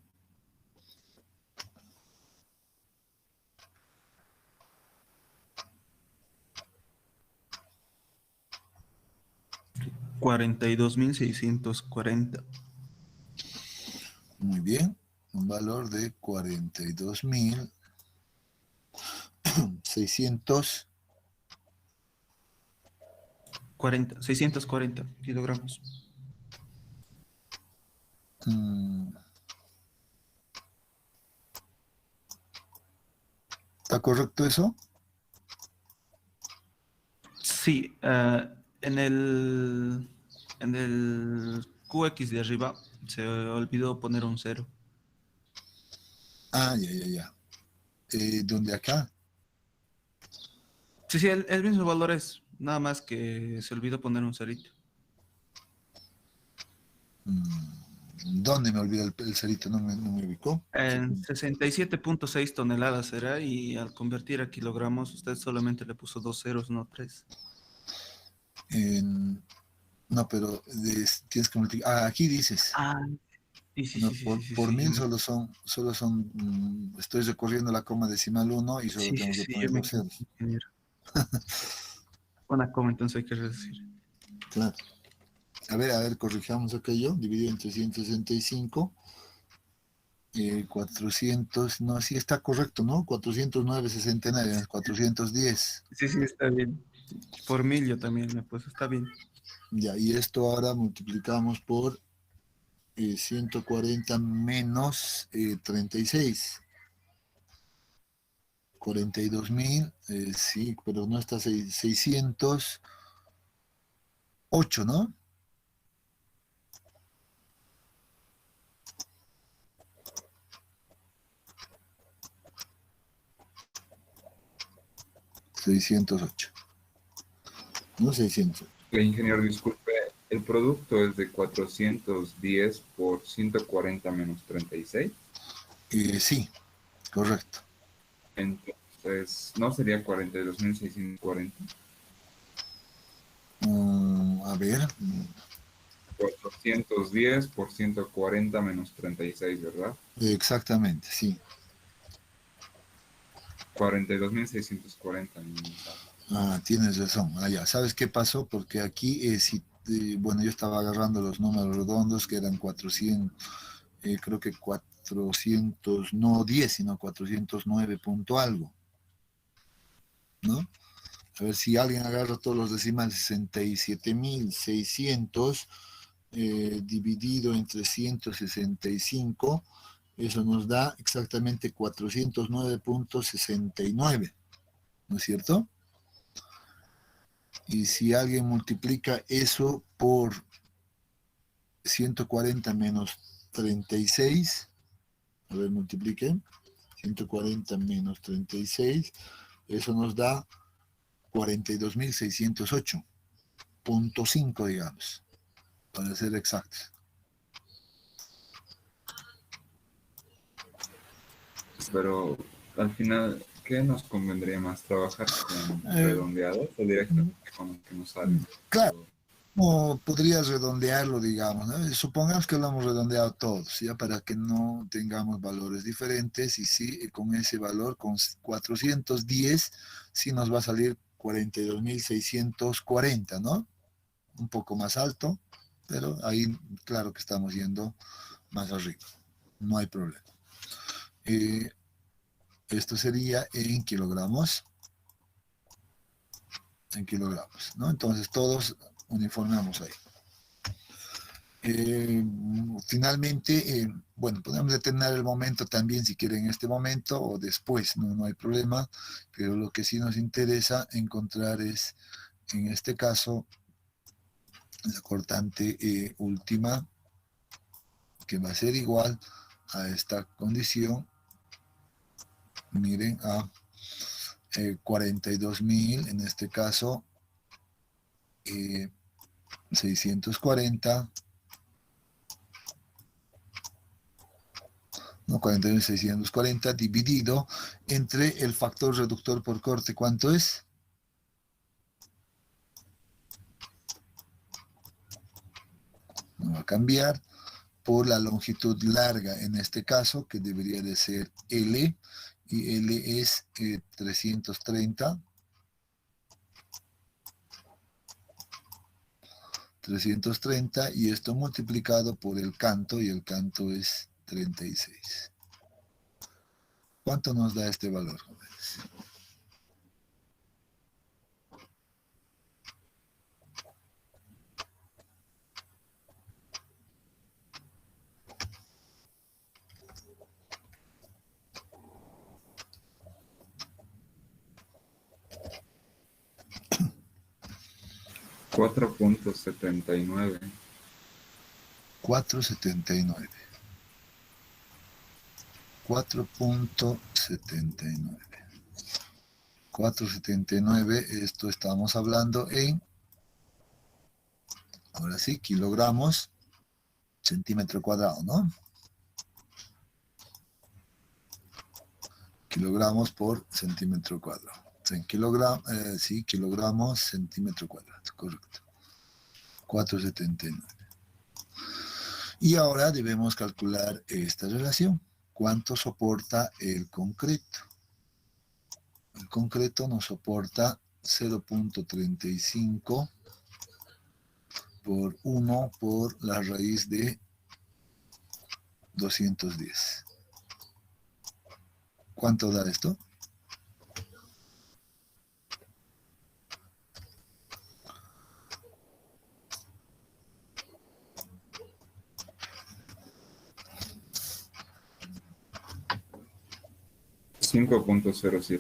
42.640. muy bien, un valor de 42.640 640 kilogramos. ¿Está correcto eso? Sí, en el QX de arriba se olvidó poner un 0. Ah, ya. ¿Dónde acá? Sí, el mismo valor es, nada más que se olvidó poner un cerito. ¿Dónde me olvidé el cerito? No me ubicó. En 67.6 toneladas será, y al convertir a kilogramos usted solamente le puso 2 ceros, no 3. No, pero tienes que multiplicar. Ah, aquí dices. Ah, sí, sí, No, sí, sí, por, sí, sí, por sí, yo 1000 me, solo son, estoy recorriendo la coma decimal 1 y solo sí, sí, tengo que sí, poner yo me dos equivoqué, ceros. ingeniero. Una coma, entonces hay que reducir. Claro. A ver, corrijamos aquello, dividido entre 165, 400, no, sí está correcto, ¿no? 409,69, 410. Sí, sí, está bien. Por 1000 yo también le puse, está bien. Ya, y esto ahora multiplicamos por 140 menos 36. 42.000, sí, pero no está 608, ¿no? $608. No 600. Ingeniero, disculpe, el producto es de 410 por 140 menos 36. Sí, correcto. Entonces, ¿no sería 42.640? A ver, 410 por 140 menos 36, ¿verdad? exactamente, sí. 42.640. Tienes razón. Ya, ¿sabes qué pasó? Porque aquí, bueno, yo estaba agarrando los números redondos que eran 400, creo que 400, no 10, sino 409 punto algo, ¿no? A ver si alguien agarra todos los decimales, 67.600 dividido entre 165, eso nos da exactamente 409.69, ¿no es cierto? Y si alguien multiplica eso por 140 menos 36, a ver, multipliquen, 140 menos 36, eso nos da 42.608.5, digamos, para ser exactos. Pero al final, ¿qué nos convendría más? ¿Trabajar con Eh, redondeados o directamente con lo que nos sale? Claro, o podrías redondearlo, digamos, ¿no? Supongamos que lo hemos redondeado todos, ya para que no tengamos valores diferentes y sí, con ese valor, con 410, sí nos va a salir 42.640, ¿no? Un poco más alto, pero ahí claro que estamos yendo más arriba, no hay problema. Eh, Esto sería en kilogramos, ¿no? Entonces todos uniformamos ahí. Finalmente, bueno, podemos detener el momento también si quieren en este momento o después, no, no hay problema, pero lo que sí nos interesa encontrar es, en este caso, la cortante última, que va a ser igual a esta condición, miren, a 42.000, en este caso, 640, ¿no? 41.640 dividido entre el factor reductor por corte, ¿cuánto es? No va a cambiar, por la longitud larga, en este caso, que debería de ser L, y L es 330, 330, y esto multiplicado por el canto, y el canto es 36. ¿Cuánto nos da este valor, jóvenes? $4.79. 4.79. 4.79. 4.79, esto estamos hablando en, ahora sí, kilogramos, centímetro cuadrado, ¿no? Kilogramos por centímetro cuadrado. En sí, kilogramos, centímetro cuadrado, correcto. 4.79. Y ahora debemos calcular esta relación. ¿Cuánto soporta el concreto? El concreto nos soporta 0.35 por 1 por la raíz de 210. ¿Cuánto da esto? $5.07.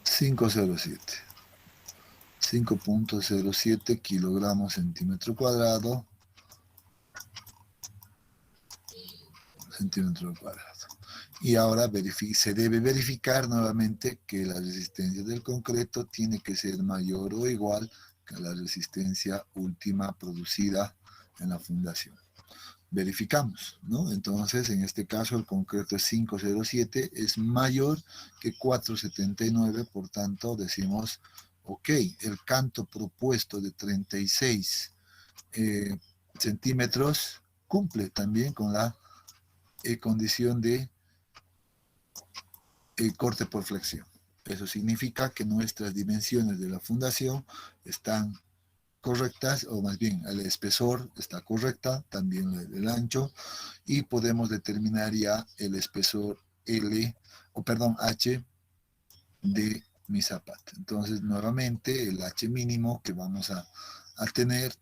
507. 5.07 kilogramos centímetro cuadrado. Centímetro cuadrado. Y ahora se debe verificar nuevamente que la resistencia del concreto tiene que ser mayor o igual que la resistencia última producida en la fundación. Verificamos, ¿no? Entonces, en este caso, el concreto es 507, es mayor que 479, por tanto, decimos, ok, el canto propuesto de 36 centímetros cumple también con la condición de corte por flexión. Eso significa que nuestras dimensiones de la fundación están correctas, o más bien el espesor está correcta, también el ancho, y podemos determinar ya el espesor H de mi zapato. Entonces, nuevamente, el H mínimo que vamos a tener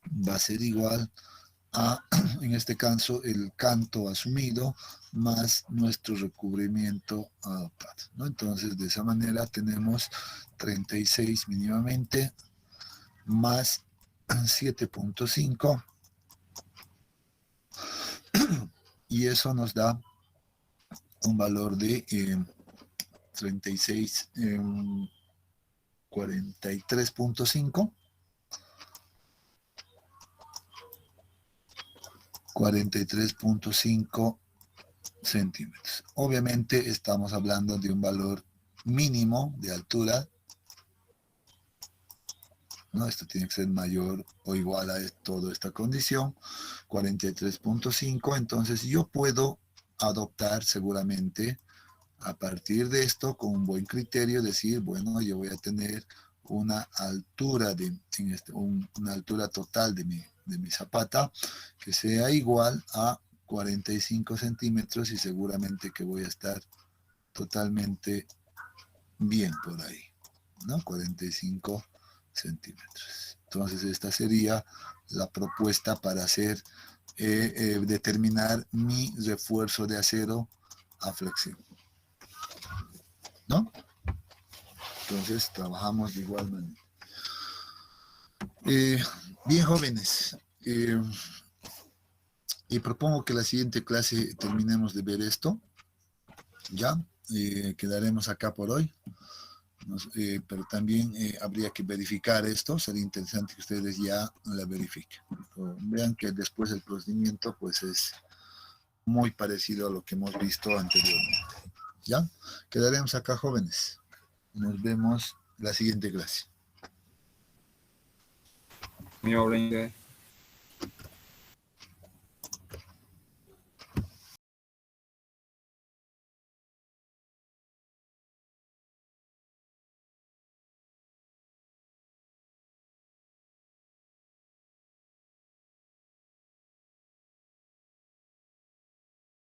va a ser igual a, en este caso, el canto asumido más nuestro recubrimiento adoptado, ¿no? Entonces, de esa manera tenemos 36 mínimamente más 7.5 y eso nos da un valor de 36, 43.5 43.5 centímetros. obviamente estamos hablando de un valor mínimo de altura, ¿no? Esto tiene que ser mayor o igual a toda esta condición, 43.5. Entonces yo puedo adoptar seguramente a partir de esto con un buen criterio, decir, bueno, yo voy a tener una altura una altura total de mi zapata que sea igual a 45 centímetros y seguramente que voy a estar totalmente bien por ahí, ¿no? 45 centímetros. Entonces esta sería la propuesta para hacer, determinar mi refuerzo de acero a flexión, ¿no? Entonces trabajamos de igual manera. Bien, jóvenes, y propongo que la siguiente clase terminemos de ver esto, ¿ya? Quedaremos acá por hoy. Pero también habría que verificar esto, sería interesante que ustedes ya la verifiquen. Vean que después el procedimiento pues es muy parecido a lo que hemos visto anteriormente. ¿Ya? Quedaremos acá, jóvenes. Nos vemos la siguiente clase. Muy amable.